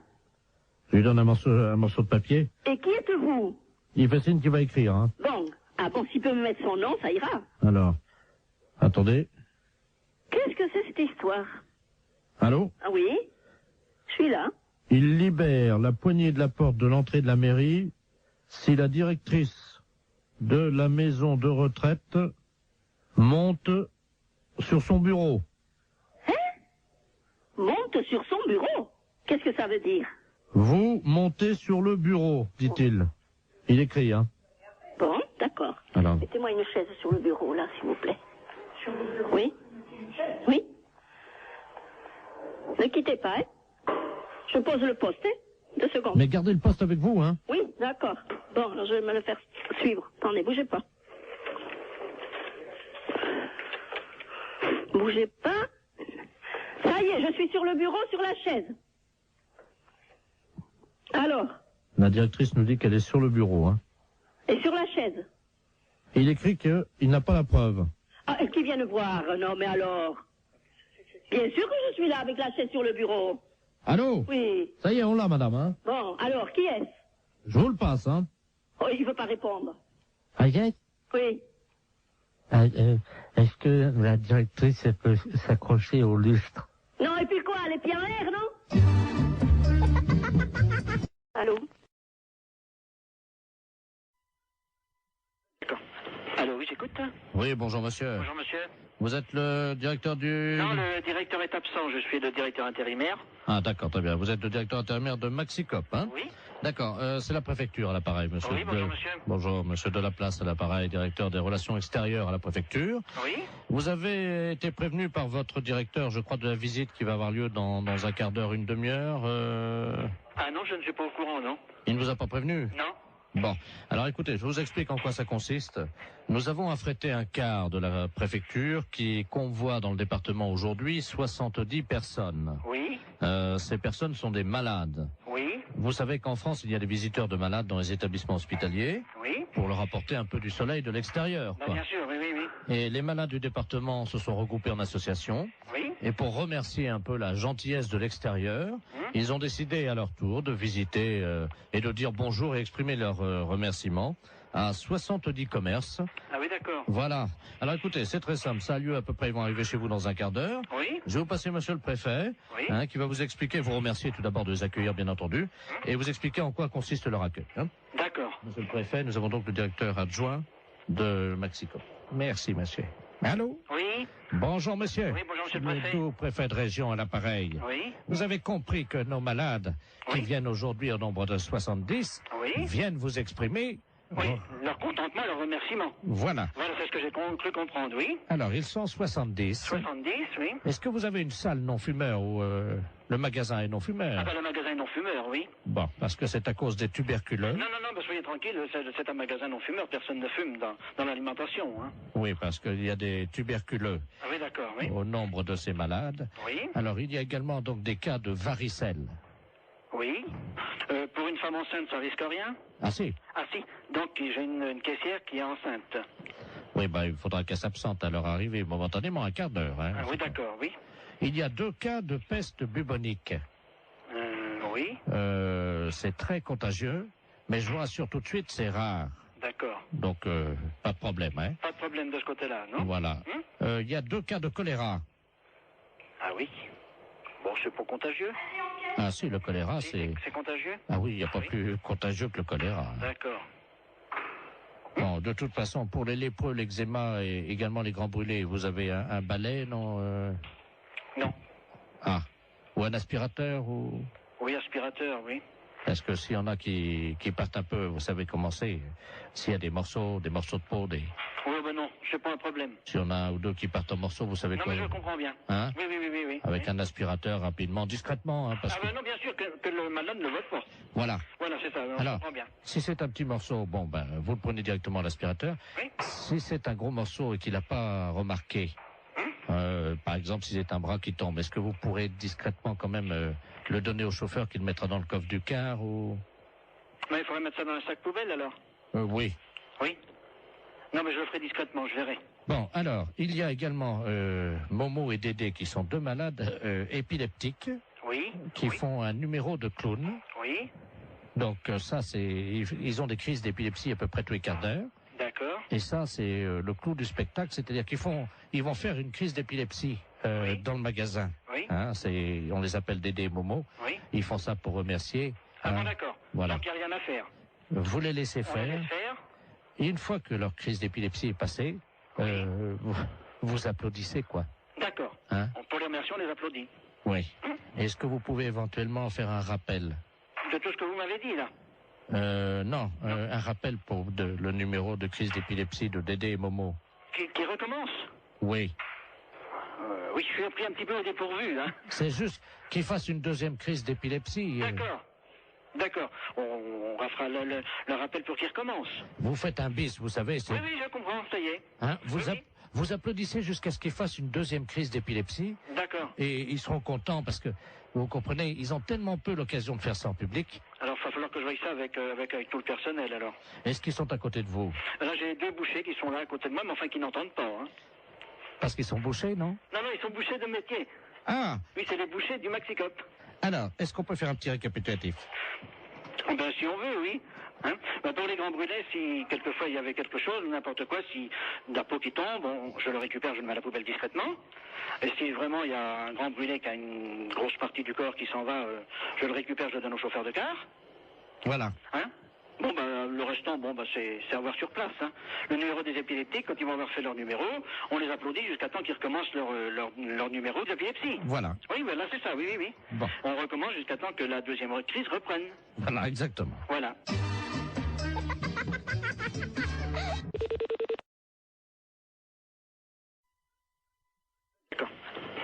Je lui donne un morceau de papier. Et qui êtes-vous? Il fait signe qu'il va écrire, hein. Bon, ah bon, s'il peut me mettre son nom, ça ira. Alors, attendez. Qu'est-ce que c'est cette histoire? Allô? Ah oui? Je suis là. Il libère la poignée de la porte de l'entrée de la mairie si la directrice de la maison de retraite monte sur son bureau. Hein? Monte sur son bureau? Qu'est-ce que ça veut dire? Vous montez sur le bureau, dit-il. Il écrit, hein. Bon, d'accord. Alors. Mettez-moi une chaise sur le bureau, là, s'il vous plaît. Oui? Oui? Ne quittez pas, hein? Je pose le poste, hein? 2 secondes. Mais gardez le poste avec vous, hein. Oui, d'accord. Bon, alors je vais me le faire suivre. Attendez, bougez pas. Bougez pas. Ça y est, je suis sur le bureau, sur la chaise. Alors? La directrice nous dit qu'elle est sur le bureau, hein. Et sur la chaise? Il écrit qu'il n'a pas la preuve. Ah, qui vient nous voir? Non, mais alors? Bien sûr que je suis là avec la chaise sur le bureau. Allô? Oui. Ça y est, on l'a, madame, hein. Bon, alors, qui est-ce? Je vous le passe, hein. Oh, il veut pas répondre. Agathe, Oui. est-ce que la directrice elle peut s'accrocher au lustre? Non, et puis quoi? Les pieds en l'air, non? Allô? Allô, oui, j'écoute. Oui, bonjour, monsieur. Bonjour, monsieur. Vous êtes le directeur du... Non, le directeur est absent, je suis le directeur intérimaire. Ah, d'accord, très bien. Vous êtes le directeur intérimaire de Maxicop, hein? Oui. D'accord, c'est la préfecture à l'appareil, monsieur. Oui, bonjour, monsieur. Bonjour, monsieur Delaplace à l'appareil, directeur des relations extérieures à la préfecture. Oui. Vous avez été prévenu par votre directeur, je crois, de la visite qui va avoir lieu dans un quart d'heure, une demi-heure. Ah non, je ne suis pas au courant, non. Il ne vous a pas prévenu? Non. Bon, alors écoutez, je vous explique en quoi ça consiste. Nous avons affrété un quart de la préfecture qui convoie dans le département aujourd'hui 70 personnes. Oui. Ces personnes sont des malades. Oui. Vous savez qu'en France, il y a des visiteurs de malades dans les établissements hospitaliers. Oui. Pour leur apporter un peu du soleil de l'extérieur. Bah, bien sûr, oui, oui, oui. Et les malades du département se sont regroupés en association. Oui. Et pour remercier un peu la gentillesse de l'extérieur, ils ont décidé à leur tour de visiter et de dire bonjour et exprimer leur remerciement à 70 commerces. Ah oui, d'accord. Voilà. Alors écoutez, c'est très simple. Ça a lieu à peu près, ils vont arriver chez vous dans un quart d'heure. Oui. Je vais vous passer monsieur le préfet, Oui. qui va vous expliquer, vous remercier tout d'abord de les accueillir, bien entendu, et vous expliquer en quoi consiste leur accueil. Hein. D'accord. Monsieur le préfet, nous avons donc le directeur adjoint de Maxicop. Merci, monsieur. Allô? Oui. Bonjour, monsieur. Oui, bonjour, monsieur le Le préfet. tout préfet de région à l'appareil. Oui. Vous avez compris que nos malades, qui viennent aujourd'hui au nombre de 70, Oui. viennent vous exprimer... Oui, leur contentement, leur remerciement. Voilà. Voilà, c'est ce que j'ai cru comprendre, oui. Alors, ils sont 70. 70, oui. Est-ce que vous avez une salle non-fumeur où le magasin est non-fumeur? Ah ben, le magasin non-fumeur, oui. Bon, parce que c'est à cause des tuberculeux. Non, non, non, ben, soyez tranquille, c'est un magasin non-fumeur, personne ne fume dans l'alimentation, hein. Oui, parce qu'il y a des tuberculeux Ah oui, d'accord, oui. au nombre de ces malades. Oui. Alors, il y a également donc des cas de varicelle. Oui. Pour une femme enceinte, ça risque rien? Ah si? Ah si. Donc, j'ai une caissière qui est enceinte. Oui, ben, il faudra qu'elle s'absente à leur arrivée momentanément, un quart d'heure. Hein, Ah oui, d'accord, oui. Il y a 2 cas de peste bubonique. Oui. C'est très contagieux, mais je vous rassure tout de suite, c'est rare. D'accord. Donc, pas de problème, hein. Pas de problème de ce côté-là, non? Voilà. Il y a 2 cas de choléra. Ah oui. Bon, c'est pas contagieux. Ah si, le choléra, c'est... C'est contagieux? Ah oui, il n'y a pas plus contagieux que le choléra. D'accord. Bon, de toute façon, pour les lépreux, l'eczéma et également les grands brûlés, vous avez un balai, non Non. Ah. Ou un aspirateur, ou... Oui, aspirateur, oui. Parce que s'il y en a qui partent un peu, vous savez comment c'est. S'il y a des morceaux de peau, Oui, ben non, c'est pas un problème. S'il y en a un ou deux qui partent en morceaux, vous savez non, quoi. Non, mais je comprends bien. Hein? Oui. Avec un aspirateur, rapidement, discrètement. Hein, parce que... ben non, bien sûr que le malade ne vote pas. Voilà. Voilà, c'est ça, je comprends bien. Si c'est un petit morceau, bon, ben, vous le prenez directement à l'aspirateur. Oui. Si c'est un gros morceau et qu'il n'a pas remarqué, par exemple, si c'est un bras qui tombe, est-ce que vous pourrez discrètement quand même le donner au chauffeur qui le mettra dans le coffre du car ou... Mais il faudrait mettre ça dans un sac poubelle, alors. Oui. Oui. Non, mais je le ferai discrètement, je verrai. Bon, alors, il y a également Momo et Dédé qui sont deux malades épileptiques. Oui. Qui font un numéro de clown. Oui. Donc ça, c'est ils ont des crises d'épilepsie à peu près tous les quarts d'heure. D'accord. Et ça, c'est le clou du spectacle, c'est-à-dire ils vont faire une crise d'épilepsie dans le magasin. Oui. Hein, on les appelle Dédé et Momo. Oui. Ils font ça pour remercier. Ah bon, d'accord. Voilà. Donc il n'y a rien à faire. Vous les laissez On faire. les laisse faire. Et une fois que leur crise d'épilepsie est passée, vous applaudissez quoi. D'accord. Hein? Pour les remercier, on les applaudit. Oui. Est-ce que vous pouvez éventuellement faire un rappel? De tout ce que vous m'avez dit, là? Non. Un rappel pour le numéro de crise d'épilepsie de Dédé et Momo. Qui recommence? Oui. Oui, je suis pris un petit peu au dépourvu, hein. C'est juste qu'ils fassent une deuxième crise d'épilepsie. D'accord. On fera le rappel pour qu'il recommence. Vous faites un bis, vous savez. Oui, je comprends, ça y est. Hein, vous applaudissez jusqu'à ce qu'ils fassent une deuxième crise d'épilepsie. D'accord. Et ils seront contents parce que, vous comprenez, ils ont tellement peu l'occasion de faire ça en public. Alors, il va falloir que je voie ça avec tout le personnel, alors. Est-ce qu'ils sont à côté de vous? Là, j'ai deux bouchers qui sont là à côté de moi, mais enfin qui n'entendent pas, hein. Parce qu'ils sont bouchés, non? Non, ils sont bouchers de métier. Ah! Oui, c'est les bouchers du Maxicop. Alors, est-ce qu'on peut faire un petit récapitulatif? Ben, si on veut, oui. Hein? Ben, pour les grands brûlés, si quelquefois il y avait quelque chose, n'importe quoi, si de la peau qui tombe, je le récupère, je le mets à la poubelle discrètement. Et si vraiment il y a un grand brûlé qui a une grosse partie du corps qui s'en va, je le récupère, je le donne au chauffeur de car. Voilà. Hein? Bon, le restant, c'est à voir sur place, hein. Le numéro des épileptiques, quand ils vont avoir fait leur numéro, on les applaudit jusqu'à temps qu'ils recommencent leur numéro d'épilepsie. Voilà. Oui, là, c'est ça, oui. Bon. On recommence jusqu'à temps que la deuxième crise reprenne. Voilà, exactement. Voilà. D'accord.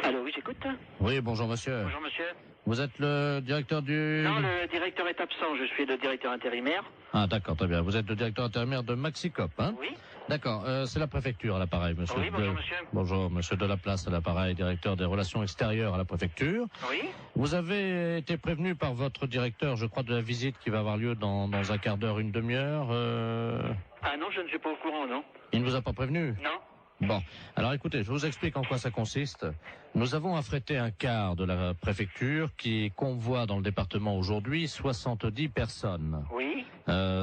Allô, oui, j'écoute. Oui, bonjour monsieur. Bonjour monsieur. Vous êtes le directeur du... Non, le directeur est absent, je suis le directeur intérimaire. Ah d'accord, très bien. Vous êtes le directeur intérimaire de Maxicop, hein? Oui. D'accord, c'est la préfecture à l'appareil, monsieur. Oui, bonjour monsieur. Bonjour, monsieur Delaplace à l'appareil, directeur des relations extérieures à la préfecture. Oui. Vous avez été prévenu par votre directeur, je crois, de la visite qui va avoir lieu dans un quart d'heure, une demi-heure. Ah non, je ne suis pas au courant, non. Il ne vous a pas prévenu? Non. Bon, alors écoutez, je vous explique en quoi ça consiste. Nous avons affrété un car de la préfecture qui convoie dans le département aujourd'hui 70 personnes. Oui.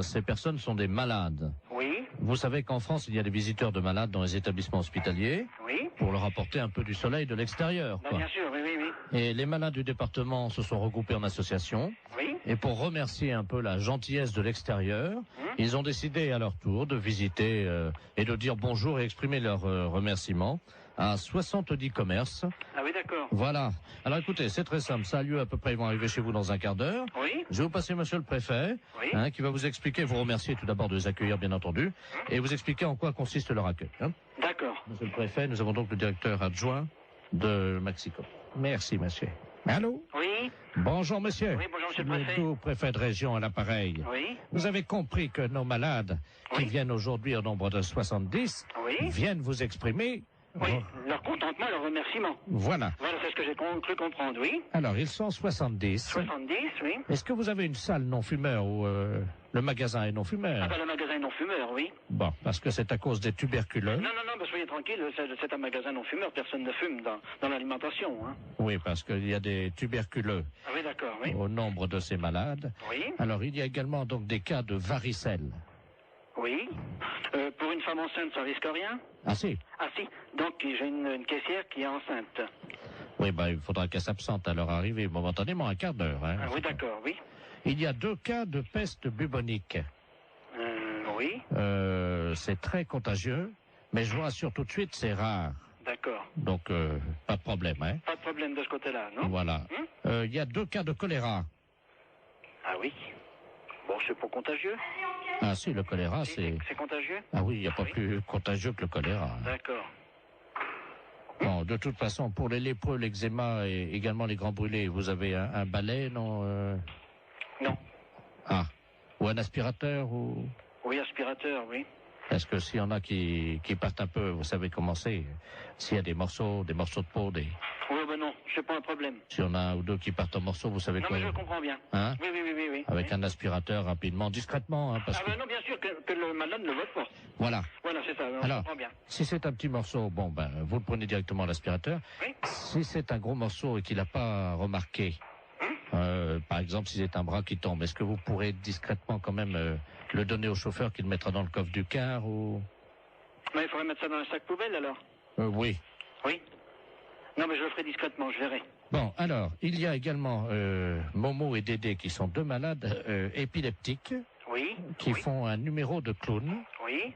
Ces personnes sont des malades. Oui. Vous savez qu'en France, il y a des visiteurs de malades dans les établissements hospitaliers. Oui. Pour leur apporter un peu du soleil de l'extérieur. Bien sûr, oui. Et les malades du département se sont regroupés en association. Oui. Et pour remercier un peu la gentillesse de l'extérieur, ils ont décidé à leur tour de visiter et de dire bonjour et exprimer leur remerciement à 70 commerces. Ah oui, d'accord. Voilà. Alors écoutez, c'est très simple. Ça a lieu à peu près, ils vont arriver chez vous dans un quart d'heure. Oui. Je vais vous passer monsieur le préfet, qui va vous expliquer, vous remercier tout d'abord de les accueillir, bien entendu, et vous expliquer en quoi consiste leur accueil. D'accord. Monsieur le préfet, nous avons donc le directeur adjoint de Maxicop. Merci, monsieur. Allô? Oui. Bonjour, monsieur. Oui, bonjour, monsieur le préfet. Tout préfet de région à l'appareil. Oui. Vous avez compris que nos malades, qui viennent aujourd'hui au nombre de 70, viennent vous exprimer... leur contentement, leur remerciement. Voilà. Voilà, c'est ce que j'ai cru comprendre, oui. Alors, ils sont 70. 70, oui. Est-ce que vous avez une salle non-fumeur où le magasin est non-fumeur? Le magasin est non-fumeur, oui. Bon, parce que c'est à cause des tuberculeux. Non, soyez tranquille, c'est un magasin non-fumeur, personne ne fume dans l'alimentation, hein. Oui, parce qu'il y a des tuberculeux. Ah oui, d'accord, oui. Au nombre de ces malades. Oui. Alors, il y a également donc des cas de varicelle. Oui. Pour une femme enceinte, ça risque rien? Ah si. Ah si. Donc, j'ai une caissière qui est enceinte. Oui, il faudra qu'elle s'absente à leur arrivée momentanément, un quart d'heure. Hein, oui, d'accord, oui. Il y a 2 cas de peste bubonique. Oui. C'est très contagieux, mais je vous rassure tout de suite, c'est rare. D'accord. Donc, pas de problème, hein. Pas de problème de ce côté-là, non? Voilà. Il y a 2 cas de choléra. Ah oui. Bon, c'est pas contagieux. Ah si, le choléra, c'est... C'est contagieux? Ah oui, il n'y a pas plus contagieux que le choléra. D'accord. Bon, de toute façon, pour les lépreux, l'eczéma et également les grands brûlés, vous avez un balai, non Non. Ah. Ou un aspirateur ou... Oui, aspirateur, oui. Parce que s'il y en a qui partent un peu, vous savez comment c'est. S'il y a des morceaux de peau, Oui, ben non, c'est pas un problème. s'il y en a un ou deux qui partent en morceaux, vous savez Non, quoi. mais je comprends bien. Hein? Oui. Avec un aspirateur rapidement, discrètement, hein, parce Ah que... ben non, bien sûr que le malade ne vote pas. Voilà. Voilà, c'est ça, je Alors, comprends bien. si c'est un petit morceau, bon, ben, vous le prenez directement à l'aspirateur. Oui. Si c'est un gros morceau et qu'il n'a pas remarqué, par exemple, si c'est un bras qui tombe, est-ce que vous pourrez discrètement quand même le donner au chauffeur qui le mettra dans le coffre du car ou... Mais il faudrait mettre ça dans un sac poubelle, alors. Oui. Oui. Non, mais je le ferai discrètement, je verrai. Bon, alors, il y a également Momo et Dédé qui sont deux malades épileptiques. Oui. Qui font un numéro de clown. Oui.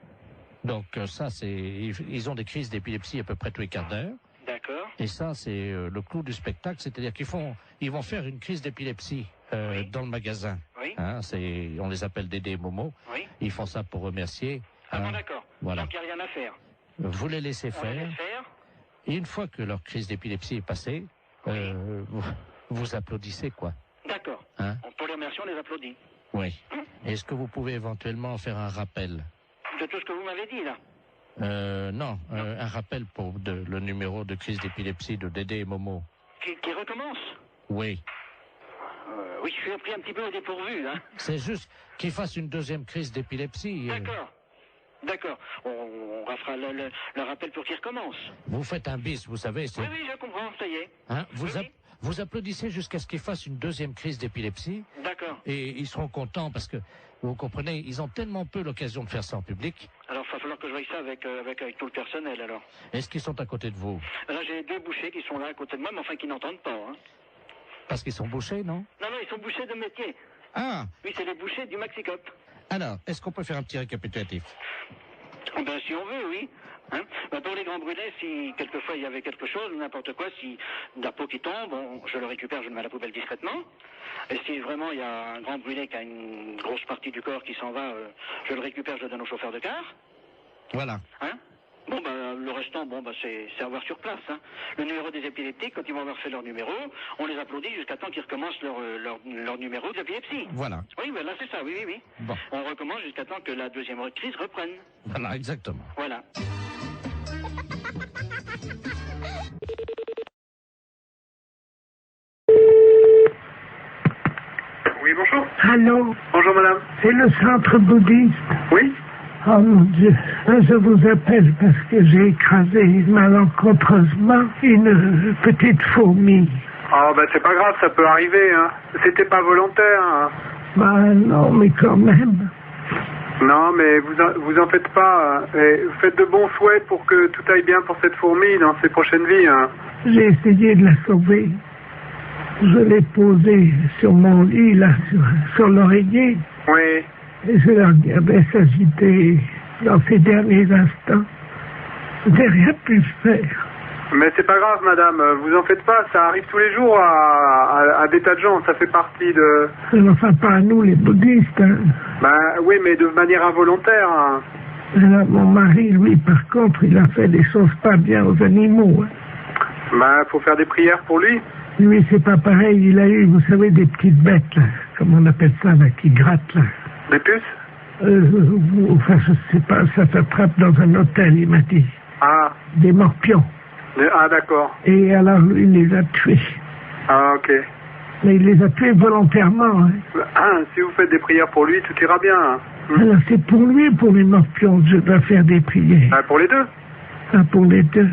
Donc ça, c'est... Ils ont des crises d'épilepsie à peu près tous les quarts d'heure. D'accord. Et ça, c'est le clou du spectacle, c'est-à-dire ils vont faire une crise d'épilepsie dans le magasin. Oui. Hein, on les appelle Dédé et Momo. Oui. Ils font ça pour remercier. Ah bon, d'accord. Voilà. Donc il n'y a rien à faire. Vous les laissez On faire. les laisse faire. Et une fois que leur crise d'épilepsie est passée, vous applaudissez, quoi. D'accord. Hein? Pour les remercier, on les applaudit. Oui. Est-ce que vous pouvez éventuellement faire un rappel? De tout ce que vous m'avez dit, là. Non, un rappel pour le numéro de crise d'épilepsie de Dédé et Momo. Qui recommence? Oui. Oui, je suis pris un petit peu au dépourvu, hein. C'est juste qu'ils fassent une deuxième crise d'épilepsie. D'accord. On fera le rappel pour qu'il recommence. Vous faites un bis, vous savez. Oui, je comprends, ça y est. Hein, vous applaudissez jusqu'à ce qu'ils fassent une deuxième crise d'épilepsie. D'accord. Et ils seront contents parce que, vous comprenez, ils ont tellement peu l'occasion de faire ça en public. Alors, il va falloir que je voie ça avec tout le personnel, alors. Est-ce qu'ils sont à côté de vous? Là, j'ai deux bouchers qui sont là à côté de moi, mais enfin qui n'entendent pas, hein. Parce qu'ils sont bouchés, non? Non, ils sont bouchers de métier. Ah! Oui, c'est les bouchers du Maxicop. Alors, est-ce qu'on peut faire un petit récapitulatif? Ben, si on veut, oui. Hein? Ben, pour les grands brûlés, si quelquefois il y avait quelque chose, n'importe quoi, si de la peau qui tombe, je le récupère, je le mets à la poubelle discrètement. Et si vraiment il y a un grand brûlé qui a une grosse partie du corps qui s'en va, je le récupère, je le donne au chauffeur de car. Voilà. Hein? Bon, le restant, c'est à voir sur place. Hein. Le numéro des épileptiques, quand ils vont avoir fait leur numéro, on les applaudit jusqu'à temps qu'ils recommencent leur numéro d'épilepsie. Voilà. Oui, là, c'est ça, oui. Bon. On recommence jusqu'à temps que la deuxième crise reprenne. Voilà, exactement. Voilà. Oui, bonjour. Allô? Bonjour, madame. C'est le centre bouddhiste? Oui. Oh mon Dieu, je vous appelle parce que j'ai écrasé malencontreusement une petite fourmi. Ah, c'est pas grave, ça peut arriver, hein. C'était pas volontaire, hein. Non, mais quand même. Non, mais vous en faites pas. Et faites de bons souhaits pour que tout aille bien pour cette fourmi dans ses prochaines vies, hein. J'ai essayé de la sauver. Je l'ai posée sur mon lit, là, sur l'oreiller. Oui. Et je la regardais s'agiter dans ces derniers instants. Je n'ai rien pu faire. Mais c'est pas grave, madame, vous en faites pas, ça arrive tous les jours à des tas de gens, ça fait partie de... Enfin, pas à nous, les bouddhistes, hein. Oui, mais de manière involontaire, hein. Alors, mon mari, lui, par contre, il a fait des choses pas bien aux animaux, hein. Faut faire des prières pour lui. Lui, c'est pas pareil, il a eu, vous savez, des petites bêtes, là, comme on appelle ça, là, qui grattent, là. Des puces? Enfin, je sais pas, ça s'attrape dans un hôtel, il m'a dit. Ah. Des morpions. Ah, d'accord. Et alors, lui, il les a tués. Ah, ok. Mais il les a tués volontairement, hein. Si vous faites des prières pour lui, tout ira bien. Hein. Alors, c'est pour lui, pour les morpions, que je dois faire des prières. Pour les deux? Pour les deux.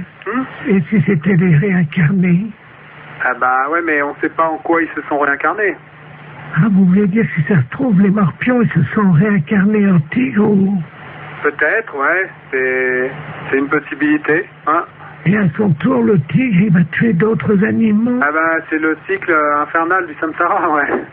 Et si c'était des réincarnés? Ouais, mais on sait pas en quoi ils se sont réincarnés. Vous voulez dire, si ça se trouve, les morpions, ils se sont réincarnés en tigre ou... Peut-être, ouais. C'est une possibilité, hein. Et à son tour, le tigre, il va tuer d'autres animaux. C'est le cycle infernal du samsara, ouais.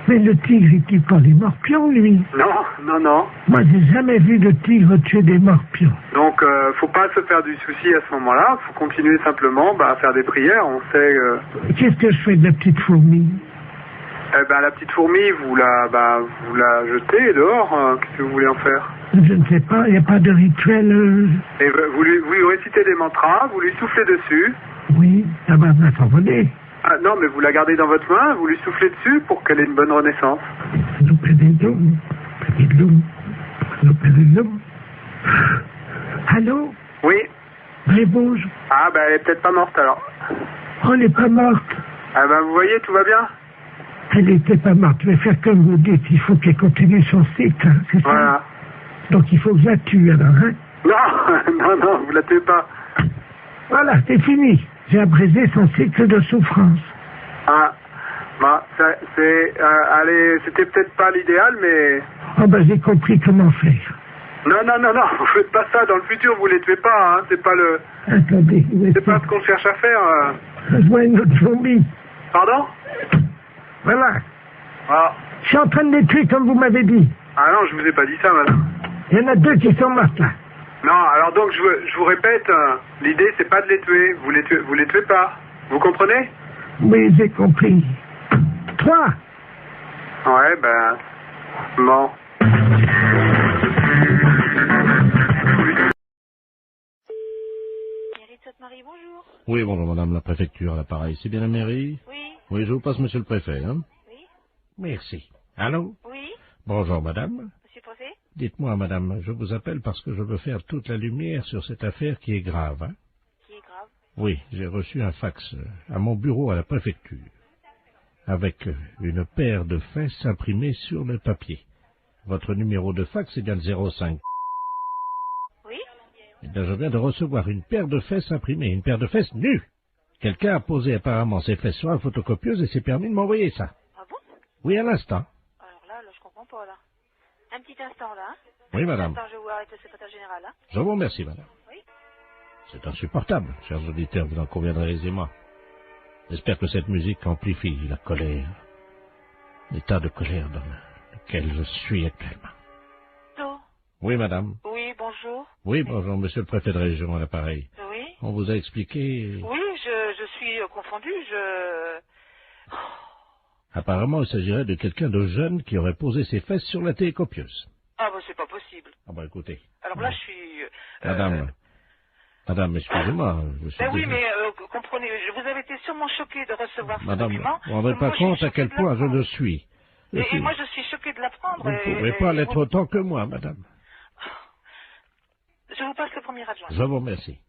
Mais le tigre, il tue pas les morpions, lui. Non. Moi, j'ai jamais vu de tigre tuer des morpions. Donc, faut pas se faire du souci à ce moment-là. Faut continuer simplement à faire des prières. On sait... Qu'est-ce que je fais de la petite fourmi? Eh ben, la petite fourmi, vous la jetez dehors. Qu'est-ce que vous voulez en faire? Je ne sais pas, il n'y a pas de rituel. Et vous lui récitez des mantras, vous lui soufflez dessus. Oui, ça va s'envoler. Ah non, mais vous la gardez dans votre main, vous lui soufflez dessus pour qu'elle ait une bonne renaissance. Allô? Oui. Rébouge. Ah, ben elle est peut-être pas morte alors. Oh, elle n'est pas morte. Ah ben vous voyez, tout va bien. Elle n'était pas morte. Je vais faire comme vous dites. Il faut qu'elle continue son cycle. Hein, c'est ça? Voilà. Donc il faut que je la tue alors. Hein? Non, non, vous la tuez pas. Voilà, c'est fini. J'ai abrégé son cycle de souffrance. Ah, bah, allez, c'était peut-être pas l'idéal, mais... Oh ben j'ai compris comment faire. Non, vous faites pas ça. Dans le futur, vous les tuez pas, hein. C'est pas le... Attendez. C'est pas ce qu'on cherche à faire. Je vois une autre fourmi. Pardon? Voilà. Ah. Je suis en train de les tuer comme vous m'avez dit. Ah non, je vous ai pas dit ça, madame. Il y en a 2 qui sont mortes là. Non, alors donc je vous répète, l'idée c'est pas de les tuer. Vous les tuez pas. Vous comprenez? Oui, j'ai compris. 3. Ouais, ben... Bon. Marie, bonjour. Oui, bonjour, madame la préfecture à l'appareil. C'est bien la mairie? Oui. Oui, je vous passe monsieur le préfet, hein? Oui. Merci. Allô? Oui. Bonjour, madame. Monsieur le préfet? Dites-moi, madame, je vous appelle parce que je veux faire toute la lumière sur cette affaire qui est grave, hein? Qui est grave? Oui, j'ai reçu un fax à mon bureau à la préfecture, avec une paire de fesses imprimées sur le papier. Votre numéro de fax est bien le 05. Oui. Eh bien, je viens de recevoir une paire de fesses imprimées, une paire de fesses nues. Quelqu'un a posé apparemment ses fesses sur la photocopieuse et s'est permis de m'envoyer ça. Ah bon? Oui, à l'instant. Alors là, je comprends pas, là. Un petit instant, là. Hein? Oui, madame. Attends, je vais voir avec le secrétaire général, hein. Je vous remercie, madame. Oui. C'est insupportable, chers auditeurs, vous en conviendrez aisément. J'espère que cette musique amplifie la colère, l'état de colère dans lequel je suis actuellement. Allô? Oui, madame. Oui, bonjour. Oui, bonjour, monsieur le préfet de région à l'appareil. Oui. On vous a expliqué... Oui, je suis confondue, Apparemment, il s'agirait de quelqu'un de jeune qui aurait posé ses fesses sur la télécopieuse. Ah, bah, c'est pas possible. Ah, bah, écoutez. Alors là, je suis... Madame, excusez-moi. Ben oui, mais comprenez, vous avez été sûrement choqué de recevoir ce document. Madame, vous ne vous rendez pas compte à quel point je le suis. Et moi, je suis choqué de l'apprendre. Vous ne pouvez pas l'être autant que moi, madame. Je vous passe le premier adjoint. Je vous remercie.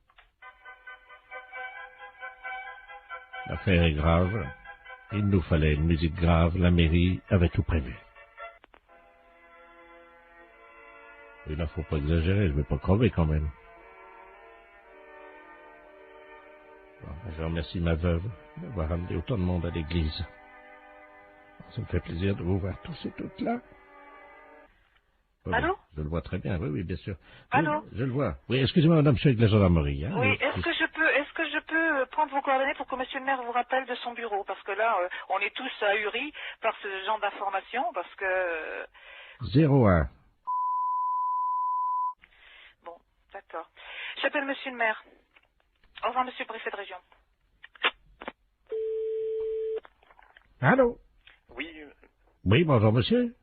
L'affaire est grave. Il nous fallait une musique grave. La mairie avait tout prévu. Et là, faut pas exagérer. Je vais pas crever quand même. Bon, je remercie ma veuve d'avoir amené autant de monde à l'église. Ça me fait plaisir de vous voir tous et toutes là. Allô? Je le vois très bien, oui, bien sûr. Allô? Oui, je le vois. Oui, excusez-moi, madame, je suis avec la gendarmerie. Hein. Oui, est-ce que je peux prendre vos coordonnées pour que monsieur le maire vous rappelle de son bureau? Parce que là, on est tous ahuris par ce genre d'informations, parce que... 01. Bon, d'accord. J'appelle monsieur le maire. Au revoir, monsieur le préfet de région. Allô? Oui. Oui, bonjour, monsieur.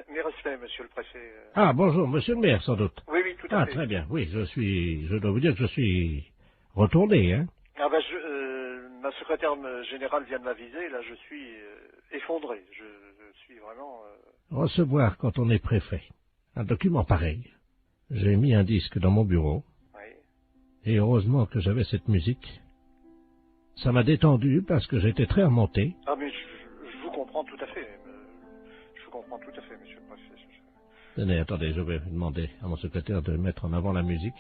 Mes respects, monsieur le préfet. Ah, bonjour, monsieur le maire, sans doute. Oui, tout à fait. Ah, très bien. Oui, je dois vous dire que je suis retourné, hein. Ah ben, ma secrétaire générale vient de m'aviser, là, je suis effondré. Je suis vraiment... Recevoir, quand on est préfet, un document pareil. J'ai mis un disque dans mon bureau. Oui. Et heureusement que j'avais cette musique. Ça m'a détendu parce que j'étais très remonté. Ah, mais je vous comprends tout à fait. Je vous comprends tout à fait, monsieur le préfet. Tenez, attendez, je vais demander à mon secrétaire de mettre en avant la musique.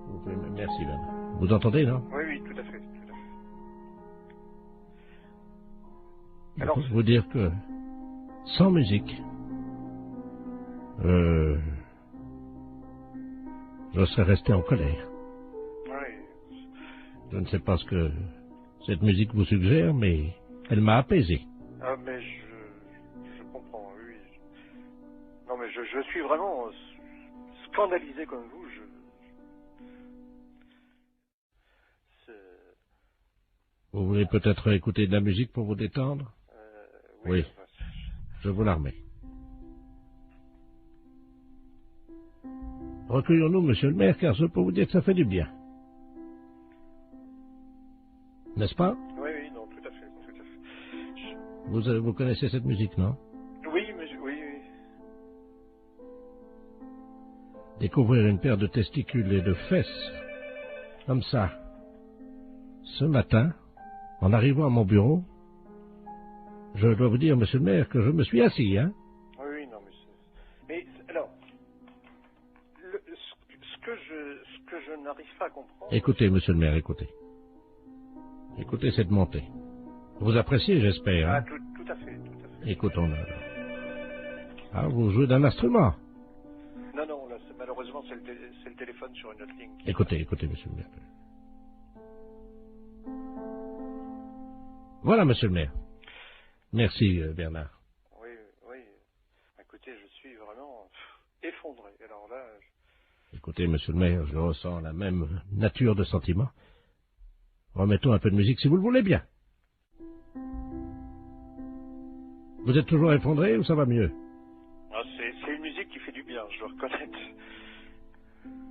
Vous pouvez... Merci, madame. Vous entendez, non? Oui, tout à fait. Je peux vous dire que, sans musique, je serais resté en colère. Oui. Je ne sais pas ce que cette musique vous suggère, mais elle m'a apaisé. Ah, mais je comprends, oui. Non, mais je suis vraiment scandalisé comme vous. Vous voulez peut-être écouter de la musique pour vous détendre? Oui. Je vous la remets. Recueillons-nous, monsieur le maire, car je peux vous dire que ça fait du bien. N'est-ce pas? Oui, non, tout à fait. Vous connaissez cette musique, non? Oui, oui. Découvrir une paire de testicules et de fesses, comme ça, ce matin, en arrivant à mon bureau, je dois vous dire, monsieur le maire, que je me suis assis, hein? Oui, non, mais alors, ce que je n'arrive pas à comprendre... Écoutez, monsieur le maire, écoutez. Écoutez cette montée. Vous appréciez, j'espère, hein? Tout à fait. Écoutons-le. Ah, vous jouez d'un instrument? Non, là, malheureusement, c'est le téléphone sur une autre ligne. Écoutez, monsieur le maire. Voilà, monsieur le maire. Merci, Bernard. Oui. Écoutez, je suis vraiment effondré. Alors là... Écoutez, monsieur le maire, je ressens la même nature de sentiment. Remettons un peu de musique, si vous le voulez bien. Vous êtes toujours effondré ou ça va mieux? C'est une musique qui fait du bien, je dois reconnaître.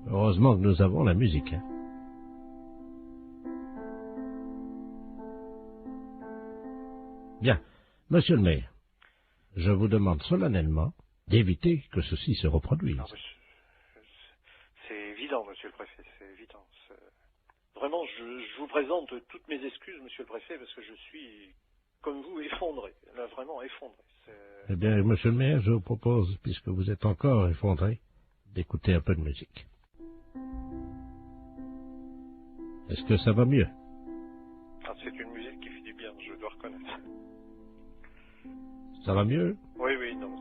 Heureusement que nous avons la musique, hein. Bien. Monsieur le maire, je vous demande solennellement d'éviter que ceci se reproduise. C'est évident, monsieur le préfet, c'est évident. Vraiment, je vous présente toutes mes excuses, monsieur le préfet, parce que je suis, comme vous, effondré. Là, vraiment effondré. Eh bien, monsieur le maire, je vous propose, puisque vous êtes encore effondré, d'écouter un peu de musique. Est-ce que ça va mieux? C'est une musique qui fait du bien, je dois reconnaître. Ça va mieux? Oui, non.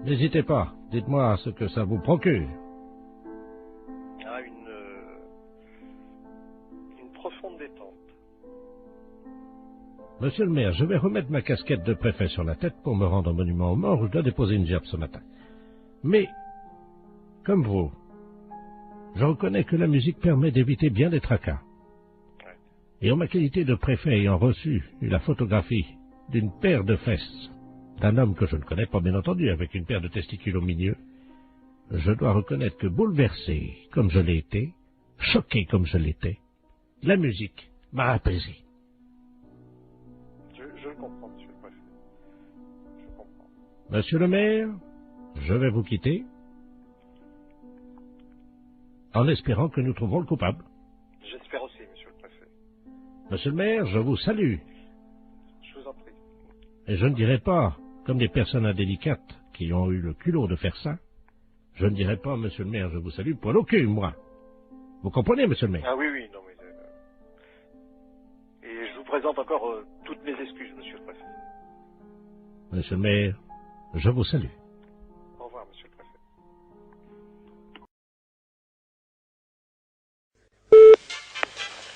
N'hésitez pas, dites-moi ce que ça vous procure. Une profonde détente. Monsieur le maire, je vais remettre ma casquette de préfet sur la tête pour me rendre au monument aux morts où je dois déposer une gerbe ce matin. Mais, comme vous, je reconnais que la musique permet d'éviter bien des tracas. Et en ma qualité de préfet ayant reçu la photographie d'une paire de fesses d'un homme que je ne connais pas, bien entendu, avec une paire de testicules au milieu, je dois reconnaître que bouleversé comme je l'ai été, choqué comme je l'étais, la musique m'a apaisé. Je le comprends, monsieur le préfet. Je comprends. Monsieur le maire, je vais vous quitter en espérant que nous trouverons le coupable. J'espère aussi, monsieur le préfet. Monsieur le maire, je vous salue. Je vous en prie. Et je ne dirai pas, comme des personnes indélicates qui ont eu le culot de faire ça, je ne dirai pas, monsieur le maire, je vous salue, poil au cul, moi. Vous comprenez, monsieur le maire? Ah oui, non, mais... Et je vous présente encore toutes mes excuses, monsieur le préfet. Monsieur le maire, je vous salue. Au revoir, monsieur le préfet.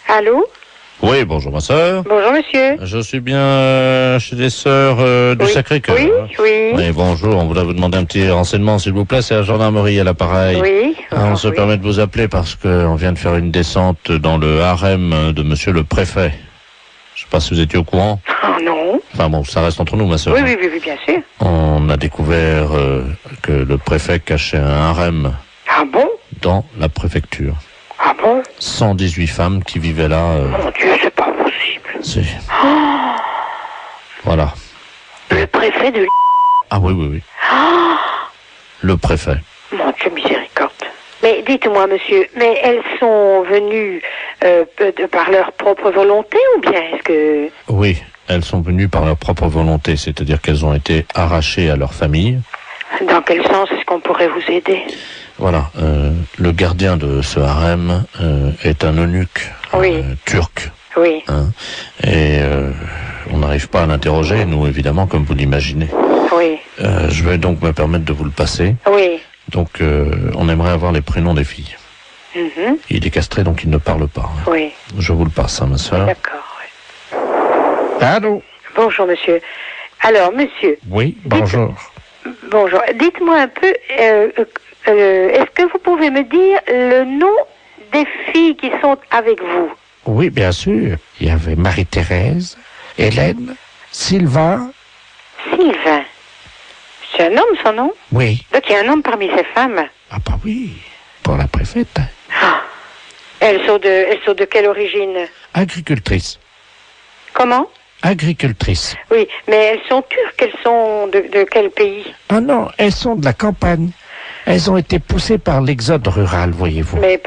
Allô? Oui, bonjour ma sœur. Bonjour monsieur. Je suis bien chez les sœurs du Sacré-Cœur. Oui. Bonjour, on voudrait vous demander un petit renseignement s'il vous plaît, c'est la gendarmerie à l'appareil. Oui. On se permet de vous appeler parce qu'on vient de faire une descente dans le harem de monsieur le préfet. Je sais pas si vous étiez au courant. Oh non. Enfin bon, ça reste entre nous ma sœur. Oui, bien sûr. On a découvert que le préfet cachait un harem. Ah bon? Dans la préfecture. Ah bon? 118 femmes qui vivaient là. Mon Dieu, c'est pas possible. Si. Oh, Voilà. le préfet de... Ah oui. Oh, Le préfet. mon Dieu, miséricorde. Mais dites-moi, monsieur, mais elles sont venues par leur propre volonté ou bien est-ce que... Oui, elles sont venues par leur propre volonté, c'est-à-dire qu'elles ont été arrachées à leur famille. Dans quel sens est-ce qu'on pourrait vous aider? Voilà, le gardien de ce harem est un eunuque turc. Oui. Hein, et on n'arrive pas à l'interroger, nous, évidemment, comme vous l'imaginez. Oui. Je vais donc me permettre de vous le passer. Oui. Donc, on aimerait avoir les prénoms des filles. Mhm. Il est castré, donc il ne parle pas. Oui. Je vous le passe, hein, ma soeur. D'accord, oui. Allô? Bonjour, monsieur. Alors, monsieur... Oui, bonjour. Bonjour. Dites-moi un peu, est-ce que vous pouvez me dire le nom des filles qui sont avec vous? Oui, bien sûr. Il y avait Marie-Thérèse, Hélène, Sylvain. Sylvain. C'est un homme, son nom? Oui. Donc il y a un homme parmi ces femmes. Ah bah oui, pour la préfète. Ah. Elles sont de quelle origine? Agricultrice. Comment? Agricultrice. Oui, mais elles sont turques, elles sont de quel pays? Ah non, elles sont de la campagne. Elles ont été poussées par l'exode rural, voyez-vous. Mais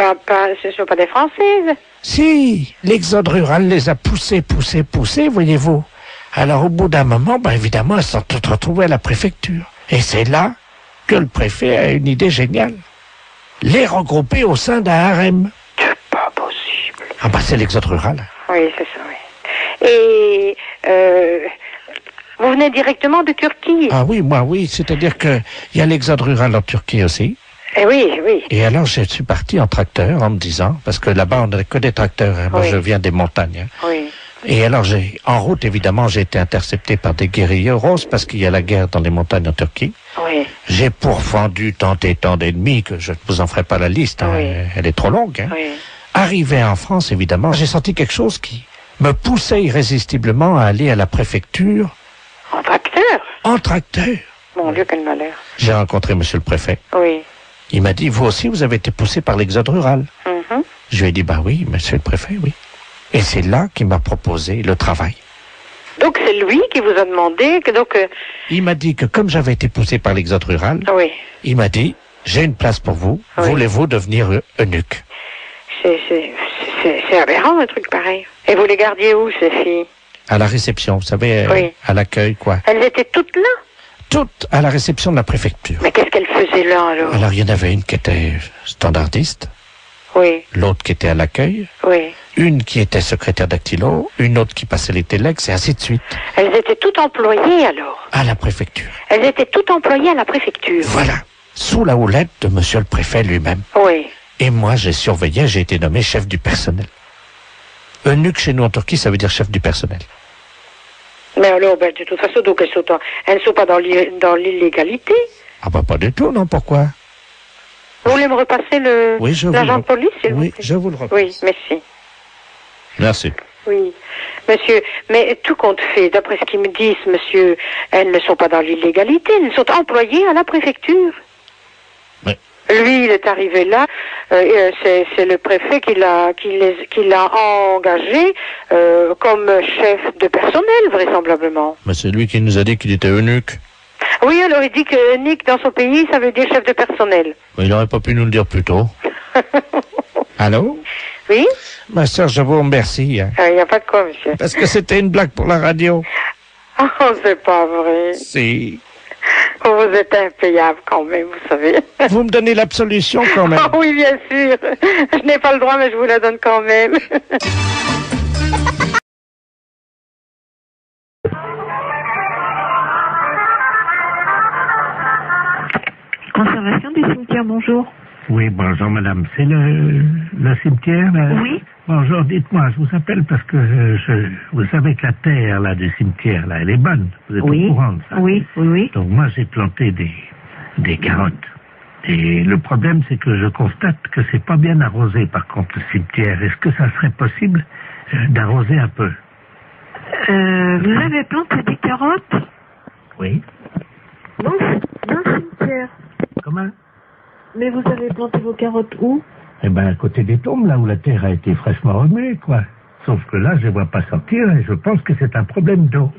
ce ne sont pas des Françaises. Si, l'exode rural les a poussées, voyez-vous. Alors au bout d'un moment, évidemment, elles sont toutes retrouvées à la préfecture. Et c'est là que le préfet a une idée géniale. Les regrouper au sein d'un harem. C'est pas possible. Ah c'est l'exode rural. Oui, c'est ça, oui. Et vous venez directement de Turquie? Ah oui, moi oui, c'est-à-dire qu'il y a l'exode rural en Turquie aussi. Eh oui, oui. Et alors je suis parti en tracteur en me disant, parce que là-bas on n'a que des tracteurs, hein. Moi je viens des montagnes. Hein. Oui. Et alors en route évidemment j'ai été intercepté par des guérilleros parce qu'il y a la guerre dans les montagnes en Turquie. Oui. J'ai pourfendu tant et tant d'ennemis que je ne vous en ferai pas la liste, hein. Oui. Elle est trop longue. Hein. Oui. Arrivé en France évidemment, j'ai senti quelque chose qui me poussait irrésistiblement à aller à la préfecture. En tracteur? En tracteur. Mon Dieu, quel malheur. J'ai rencontré monsieur le préfet. Oui. Il m'a dit, vous aussi, vous avez été poussé par l'exode rural. Mm-hmm. Je lui ai dit, oui, monsieur le préfet, oui. Et c'est là qu'il m'a proposé le travail. Donc c'est lui qui vous a demandé que Il m'a dit que comme j'avais été poussé par l'exode rural, oui. Il m'a dit, j'ai une place pour vous, oui. Voulez-vous devenir eunuque? C'est aberrant un truc pareil. Et vous les gardiez où, ces filles? À la réception, vous savez, oui. À l'accueil, quoi. Elles étaient toutes là? Toutes à la réception de la préfecture. Mais qu'est-ce qu'elles faisaient là, alors? Alors, il y en avait une qui était standardiste. Oui. L'autre qui était à l'accueil. Oui. Une qui était secrétaire dactylo, une autre qui passait les téléx, et ainsi de suite. Elles étaient toutes employées, alors? À la préfecture. Elles étaient toutes employées à la préfecture? Voilà. Sous la houlette de monsieur le préfet lui-même. Oui. Et moi, j'ai surveillé, j'ai été nommé chef du personnel. Eunuque chez nous en Turquie, ça veut dire chef du personnel. Mais alors, de toute façon, donc elles ne sont pas dans l'illégalité? Ah pas du tout, non, pourquoi? Vous voulez me repasser l'agent de police, s'il vous plaît? Je vous le repasse. Oui, merci. Merci. Oui, monsieur, mais tout compte fait, d'après ce qu'ils me disent, monsieur, elles ne sont pas dans l'illégalité, elles sont employées à la préfecture. Oui. Lui, il est arrivé là, c'est le préfet qui l'a engagé comme chef de personnel, vraisemblablement. Mais c'est lui qui nous a dit qu'il était eunuque. Oui, alors il dit que eunuque dans son pays, ça veut dire chef de personnel. Mais il n'aurait pas pu nous le dire plus tôt. Allô? Oui? Ma soeur, je vous remercie. Il n'y a pas de quoi, monsieur. Parce que c'était une blague pour la radio. Oh, c'est pas vrai. Si. Vous êtes impayable quand même, vous savez. Vous me donnez l'absolution quand même. Oh, oui, bien sûr. Je n'ai pas le droit, mais je vous la donne quand même. Conservation du cimetière, bonjour. Oui, bonjour madame. C'est le cimetière là? Oui. Bonjour, dites-moi, je vous appelle parce que vous savez que la terre là du cimetière là, elle est bonne. Vous êtes au courant de ça? Oui, oui, oui. Donc moi j'ai planté des carottes. Et le problème c'est que je constate que c'est pas bien arrosé par contre le cimetière. Est-ce que ça serait possible d'arroser un peu? Vous avez planté des carottes? Oui. Dans le cimetière. Comment? Mais vous avez planté vos carottes où? Eh ben, à côté des tombes, là où la terre a été fraîchement remuée, quoi. Sauf que là, je ne vois pas sortir et je pense que c'est un problème d'eau.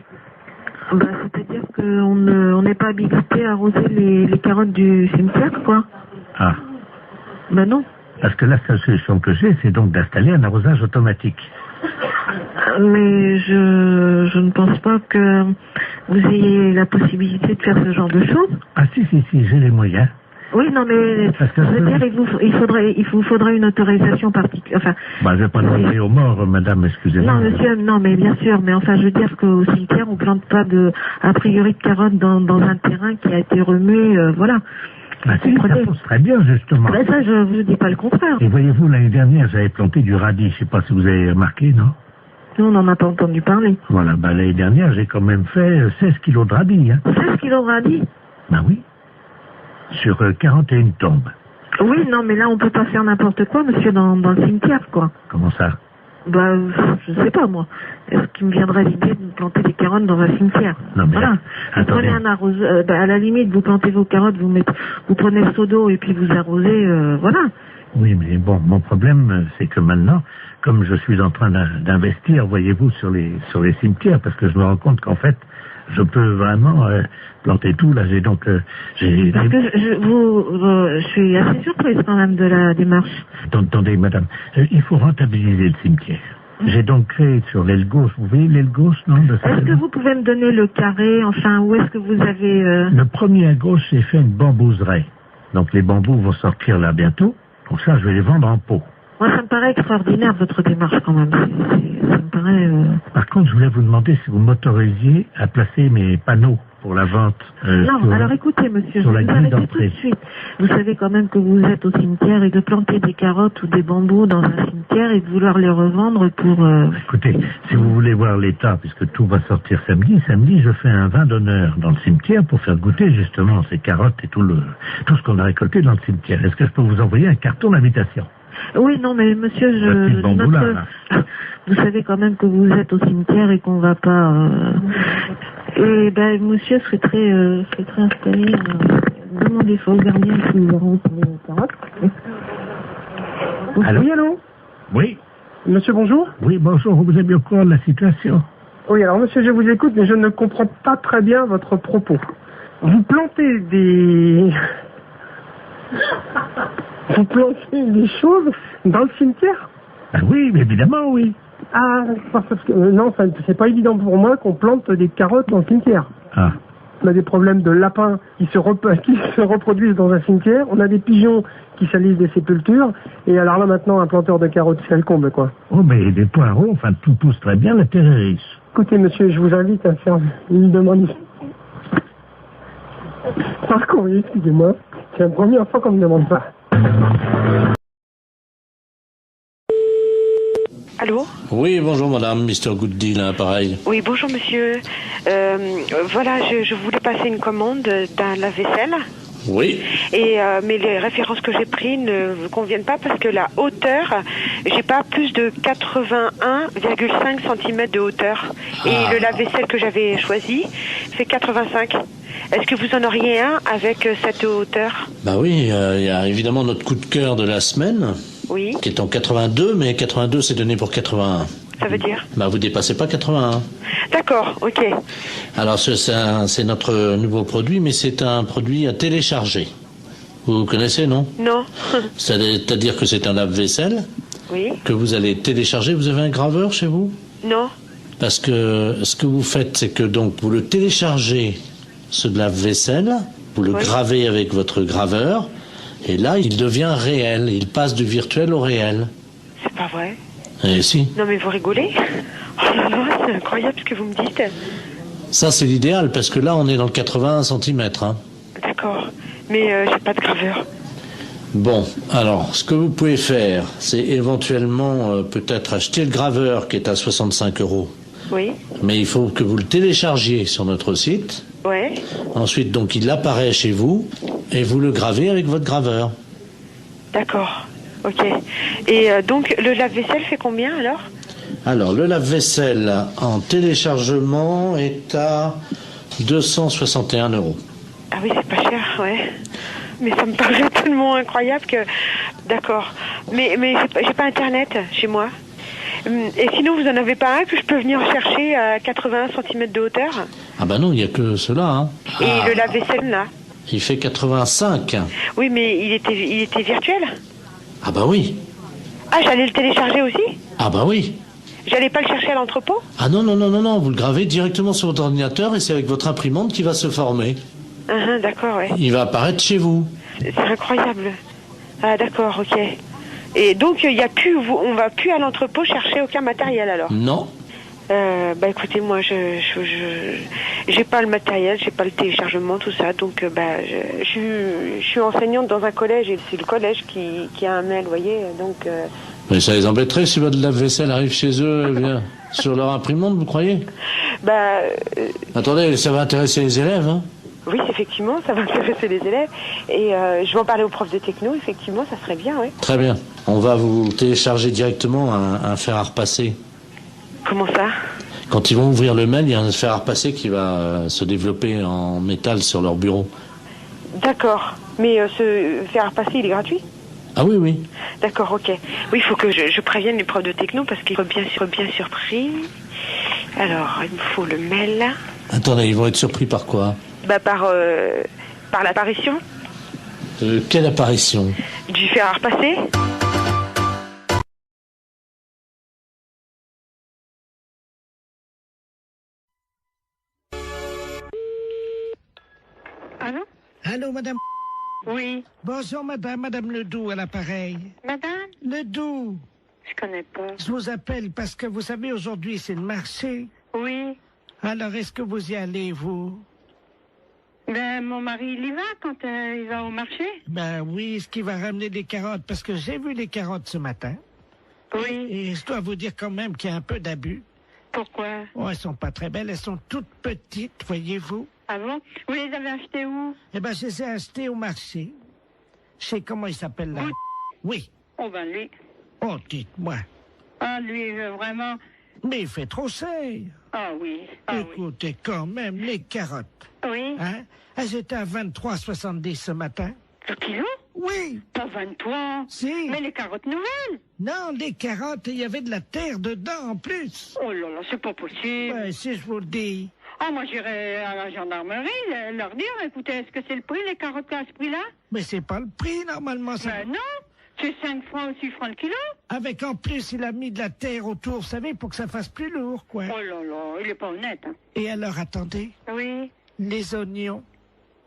C'est-à-dire qu'on n'est pas habilité à arroser les carottes du cimetière, quoi. Ah. Non. Parce que la seule solution que j'ai, c'est donc d'installer un arrosage automatique. Mais je ne pense pas que vous ayez la possibilité de faire ce genre de choses. Ah si, j'ai les moyens. Oui, non, mais je veux dire, il vous faudrait une autorisation particulière. Enfin, je vais pas demander aux morts, madame, excusez-moi. Non, monsieur, non, mais bien sûr, mais enfin, je veux dire qu'au cimetière, on plante pas a priori de carottes dans un terrain qui a été remué, voilà. Ah si, ça pousse très bien, justement. Ben ça, je vous dis pas le contraire. Et voyez-vous, l'année dernière, j'avais planté du radis, je sais pas si vous avez remarqué, non? Nous, on n'en a pas entendu parler. Voilà, l'année dernière, j'ai quand même fait 16 kilos de radis, hein. 16 kilos de radis? Oui. Sur 41 tombes. Oui, non, mais là, on peut pas faire n'importe quoi, monsieur, dans le cimetière, quoi. Comment ça? Bah, je sais pas, moi. Est-ce qu'il me viendrait l'idée de planter des carottes dans un cimetière? Non, mais voilà. Vous attendez. prenez un arroseur, à la limite, vous plantez vos carottes, vous prenez le seau d'eau et puis vous arrosez, voilà. Oui, mais bon, mon problème, c'est que maintenant, comme je suis en train d'investir, voyez-vous, sur les cimetières, parce que je me rends compte qu'en fait, je peux vraiment planter tout. Là, j'ai donc... Parce que je suis assez surprise quand même de la démarche. Attendez, madame, il faut rentabiliser le cimetière. J'ai donc créé sur l'aile gauche, vous voyez l'aile gauche, non? Est-ce que vous pouvez me donner le carré, enfin, où est-ce que vous avez... Le premier à gauche, j'ai fait une bambouserie. Donc les bambous vont sortir là bientôt. Donc ça, je vais les vendre en pot. Moi, ça me paraît extraordinaire, votre démarche, quand même. Ça me paraît... Par contre, je voulais vous demander si vous m'autorisiez à placer mes panneaux pour la vente. Non, alors écoutez, monsieur, sur je la vais vous grille arrêter tout de d'entrée. suite. Vous savez quand même que vous êtes au cimetière et de planter des carottes ou des bambous dans un cimetière et de vouloir les revendre pour... Écoutez, si vous voulez voir l'état, puisque tout va sortir samedi, je fais un vin d'honneur dans le cimetière pour faire goûter justement ces carottes et tout ce qu'on a récolté dans le cimetière. Est-ce que je peux vous envoyer un carton d'invitation? Oui, non, mais monsieur, vous savez quand même que vous êtes au cimetière et qu'on va pas... Et ben, monsieur serait très installé. Demandez ça au gardien qui nous auront les carottes. Allô? Oui, allô? Oui. Monsieur, bonjour? Oui, bonjour, vous êtes bien au courant de la situation? Oui, alors monsieur, je vous écoute, mais je ne comprends pas très bien votre propos. Vous plantez des... Vous plantez des choses dans le cimetière? Ah oui, mais évidemment, oui. Ah, parce que non, c'est pas évident pour moi qu'on plante des carottes dans le cimetière. Ah. On a des problèmes de lapins qui se reproduisent dans un cimetière. On a des pigeons qui salissent des sépultures. Et alors là, maintenant, un planteur de carottes, c'est le comble, quoi. Oh, mais des poireaux, enfin, tout pousse très bien, la terre est riche. Écoutez, monsieur, je vous invite à faire une demande. Par courrier, excusez-moi. C'est la première fois qu'on me demande ça. Allô? Oui, bonjour madame, Mr. Good Deal, hein, pareil. Oui, bonjour monsieur. Voilà, je voulais passer une commande d'un lave-vaisselle. Oui. Et mais les références que j'ai prises ne vous conviennent pas parce que la hauteur, j'ai pas plus de 81,5 cm de hauteur. Et le lave-vaisselle que j'avais choisi fait 85. Est-ce que vous en auriez un avec cette hauteur? Bah oui, il y a évidemment notre coup de cœur de la semaine. Oui. Qui est en 82, mais 82 c'est donné pour 81. Ça veut dire? Bah vous dépassez pas 81. D'accord, ok. Alors c'est notre nouveau produit, mais c'est un produit à télécharger. Vous connaissez, non? Non. C'est-à-dire que c'est un lave-vaisselle. Oui. Que vous allez télécharger. Vous avez un graveur chez vous? Non. Parce que ce que vous faites, c'est que donc vous le téléchargez, ce lave-vaisselle, vous le gravez avec votre graveur, et là il devient réel. Il passe du virtuel au réel. C'est pas vrai? Eh si. Non mais vous rigolez? Oh là là, c'est incroyable ce que vous me dites. Ça c'est l'idéal, parce que là on est dans le 81 cm. Hein. D'accord, mais j'ai pas de graveur. Bon, alors, ce que vous pouvez faire, c'est éventuellement peut-être acheter le graveur qui est à 65 €. Oui. Mais il faut que vous le téléchargiez sur notre site. Ouais. Ensuite, donc, il apparaît chez vous et vous le gravez avec votre graveur. D'accord, ok. Et donc, le lave-vaisselle fait combien alors? Alors, le lave-vaisselle en téléchargement est à 261 €. Ah oui, c'est pas cher, ouais. Mais ça me paraît tellement incroyable que... D'accord. Mais j'ai pas Internet chez moi. Et sinon, vous en avez pas un que je peux venir chercher à 81 cm de hauteur? Ah bah non, il n'y a que cela. Hein. Et le lave-vaisselle, là? Il fait 85. Oui, mais il était virtuel? Ah bah oui. Ah, j'allais le télécharger aussi? Ah bah oui. J'allais pas le chercher à l'entrepôt? Ah non, vous le gravez directement sur votre ordinateur et c'est avec votre imprimante qui va se former. D'accord, ouais. Il va apparaître chez vous. C'est incroyable. Ah d'accord, ok. Et donc il y a plus, on va plus à l'entrepôt chercher aucun matériel alors? Non. Bah écoutez, moi j'ai pas le matériel, j'ai pas le téléchargement, tout ça, donc je suis enseignante dans un collège et c'est le collège qui a un mail, vous voyez, donc. Mais ça les embêterait si votre lave-vaisselle arrive chez eux, bien, sur leur imprimante, vous croyez? Bah. Attendez, ça va intéresser les élèves, hein? Oui, effectivement, ça va intéresser les élèves. Et je vais en parler aux profs de techno, effectivement, ça serait bien, oui. Très bien. On va vous télécharger directement un fer à repasser. Comment ça? Quand ils vont ouvrir le mail, il y a un fer à repasser qui va se développer en métal sur leur bureau. D'accord. Mais ce fer à repasser, il est gratuit? Ah oui, oui. D'accord, ok. Oui, il faut que je prévienne les profs de techno parce qu'ils sont bien surpris. Alors, il me faut le mail. Attendez, ils vont être surpris par quoi? Bah, par l'apparition. Quelle apparition? Du fer à repasser. Allô? Allô, madame? Oui. Bonjour, madame Ledoux à l'appareil. Madame? Ledoux. Je connais pas. Je vous appelle parce que vous savez, aujourd'hui, c'est le marché. Oui. Alors, est-ce que vous y allez, vous? Ben, mon mari, il y va quand il va au marché? Ben oui, est-ce qu'il va ramener des carottes? Parce que j'ai vu les carottes ce matin. Oui. Et je dois vous dire quand même qu'il y a un peu d'abus. Pourquoi? Oh, elles sont pas très belles, elles sont toutes petites, voyez-vous. Ah bon? Vous les avez achetées où? Eh ben, je les ai achetées au marché. Je sais comment il s'appelle là. Oui. Oh ben lui. Oh, dites-moi. Ah, lui, vraiment... Mais il fait trop cher. Ah oui. Ah, écoutez, quand même, les carottes. Oui. Hein? Elles étaient à 23,70 ce matin. Le kilo? Oui. Pas 23. Si. Mais les carottes nouvelles? Non, les carottes, il y avait de la terre dedans en plus. Oh là là, c'est pas possible. Ouais, si je vous le dis. Ah, moi j'irai à la gendarmerie leur dire, écoutez, est-ce que c'est le prix, les carottes à ce prix-là? Mais c'est pas le prix, normalement. Ça... Ben non, c'est 5 francs ou 6 francs le kilo. Avec en plus, il a mis de la terre autour, vous savez, pour que ça fasse plus lourd, quoi. Oh là là, il est pas honnête. Hein. Et alors, attendez. Oui. Les oignons.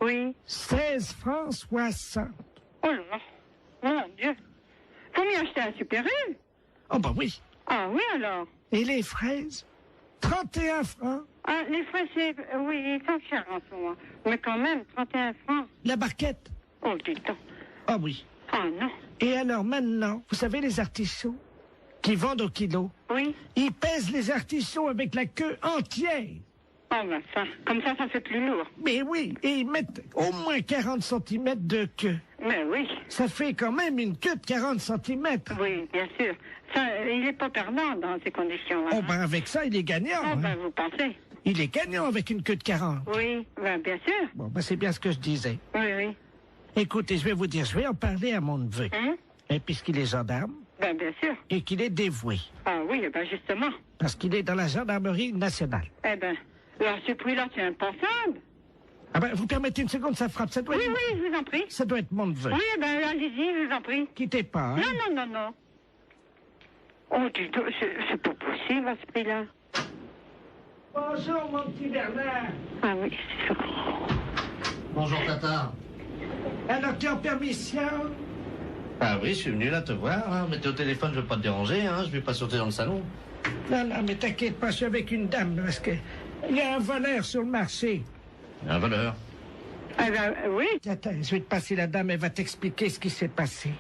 Oui. 16 francs 60. Oh là là, mon Dieu. Faut m'y acheter un Super U. Oh bah oui. Ah oui alors. Et les fraises? 31 francs. Ah, les fraises, oui, ils sont chers en ce moment. Mais quand même, 31 francs. La barquette? Oh, dis donc. Ah oui. Ah non. Et alors maintenant, vous savez les artichauts qui vendent au kilo? Oui. Ils pèsent les artichauts avec la queue entière. Oh ben ça, comme ça fait plus lourd. Mais oui, et ils mettent au moins 40 cm de queue. Mais oui. Ça fait quand même une queue de 40 cm. Oui, bien sûr. Ça, il n'est pas perdant dans ces conditions-là. Oh ben avec ça, il est gagnant. Oh ben vous pensez? Il est gagnant avec une queue de 40. Oui, ben bien sûr. Bon, ben c'est bien ce que je disais. Oui, oui. Écoutez, je vais vous dire, je vais en parler à mon neveu. Et puisqu'il est gendarme. Ben bien sûr. Et qu'il est dévoué. Ah oui, ben justement. Parce qu'il est dans la gendarmerie nationale. Eh ben, à ce prix-là, c'est impensable. Ah ben, vous permettez une seconde, ça frappe. Ça doit oui, être... oui, je vous en prie. Ça doit être mon neveu. Oui, ben allez-y, je vous en prie. Quittez pas, hein. Non, non, non, non. Oh, dis donc, c'est pas possible à ce prix-là. Bonjour, mon petit Bernard. Ah oui, c'est ça. Bonjour, Tata. Alors, tu es en permission? Ah oui, je suis venu là te voir, hein. Mais t'es au téléphone, je veux pas te déranger, hein. Je vais pas sauter dans le salon. Non, non, mais t'inquiète pas, je suis avec une dame, parce que il y a un voleur sur le marché. Un voleur? Ah ben, oui. Attends, je vais te passer la dame, elle va t'expliquer ce qui s'est passé.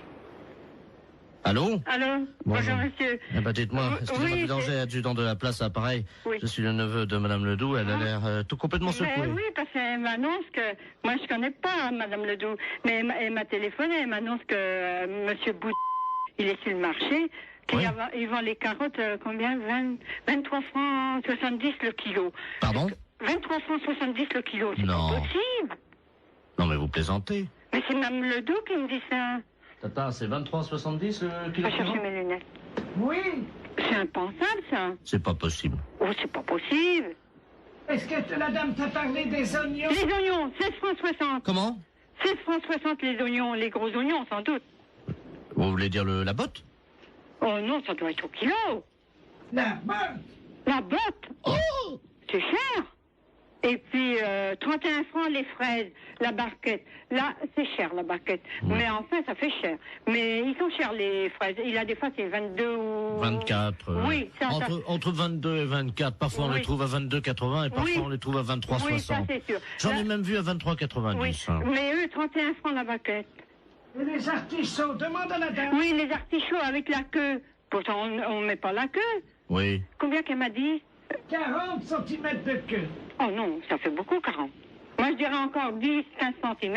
Allô? Allô? Bonjour, monsieur. Eh ben, dites-moi, excusez-moi du danger, adjudant de la place, appareil. Oui. Je suis le neveu de Madame Ledoux, elle a l'air tout complètement secouée. Oui, parce qu'elle m'annonce que... Moi, je connais pas Madame Ledoux, mais elle m'a téléphoné, elle m'annonce que Monsieur Bout, il est sur le marché, qu'il vend les carottes, combien? 23 francs 70 le kilo. Pardon? 23 francs 70 le kilo, c'est pas possible. Non, mais vous plaisantez. Mais c'est Mme Ledoux qui me dit ça. Tata, c'est 23,70 le kilo? Je vais chercher mes lunettes. Oui. C'est impensable, ça. C'est pas possible. Oh, c'est pas possible. Est-ce que la dame t'a parlé des oignons? Les oignons, 16 francs 60. Comment? 16 francs 60 les oignons, les gros oignons, sans doute. Vous voulez dire la botte? Oh non, ça doit être au kilo. La botte? La botte? Oh, c'est cher. Et puis, 31 francs les fraises, la barquette. Là, c'est cher, la barquette. Mais enfin, ça fait cher. Mais ils sont chers, les fraises. Il y a des fois, c'est 22 ou... 24. Oui, ça, entre 22 et 24. Parfois, on les trouve à 22,80 et parfois, on les trouve à 23,60. Oui, ça, c'est sûr. J'en ai même vu à 23,90. Oui, mais eux, 31 francs la barquette. Et les artichauts, demande à la dame. Oui, les artichauts avec la queue. Pourtant, on ne met pas la queue. Oui. Combien qu'elle m'a dit? 40 cm de queue. Oh non, ça fait beaucoup, 40. Moi, je dirais encore 10, 15 cm.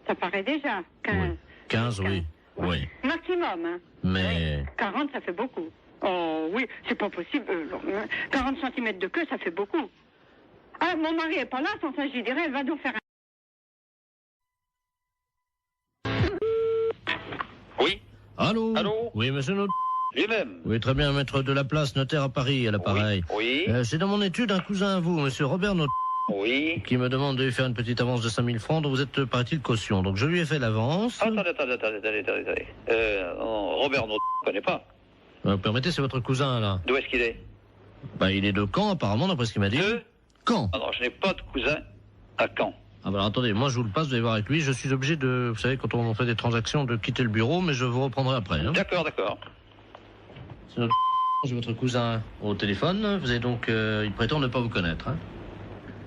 Ça paraît déjà. 15. Oui. 15, oui. Oui. Maximum, hein. Mais... 40, ça fait beaucoup. Oh, oui, c'est pas possible. 40 cm de queue, ça fait beaucoup. Ah, mon mari est pas là, sans ça, je lui dirais, elle va nous faire un... Oui. Allô? Allô? Oui, monsieur Note. Lui-même. Oui, très bien, maître de la place, notaire à Paris, à l'appareil. Oui. C'est dans mon étude un cousin à vous, monsieur Robert Note. Oui. Qui me demande de lui faire une petite avance de 5000 francs, dont vous êtes, paraît-il, caution. Donc je lui ai fait l'avance. Attendez. Robert Note, je ne connais pas. Vous permettez, c'est votre cousin, là. D'où est-ce qu'il est? Bah, il est de Caen, apparemment, d'après ce qu'il m'a dit. De Caen. Alors, je n'ai pas de cousin à Caen. Ah, bah, alors, attendez, moi, je vous le passe, vous allez voir avec lui. Je suis obligé de, vous savez, quand on fait des transactions, de quitter le bureau, mais je vous reprendrai après. Hein. D'accord. C'est notre... J'ai votre cousin au téléphone. Vous avez donc... il prétend ne pas vous connaître. Hein.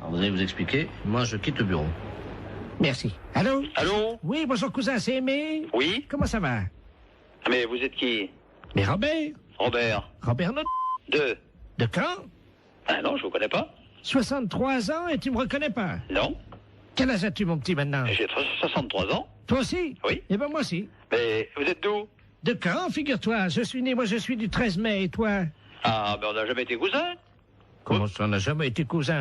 Alors, vous allez vous expliquer. Moi, je quitte le bureau. Merci. Allô? Allô? Oui, bonjour, cousin, c'est Aimé? Oui? Comment ça va? Mais vous êtes qui? Mais Robert? Robert Note. De Caen? Ah non, je vous connais pas. 63 ans et tu me reconnais pas? Non. Quel âge as-tu, mon petit, maintenant? J'ai 63 ans. Toi aussi? Oui. Eh ben, moi aussi. Mais vous êtes d'où? De Caen, figure-toi. Je suis du 13 mai, et toi? Ah, mais on n'a jamais été cousins. Comment ça, on n'a jamais été cousins?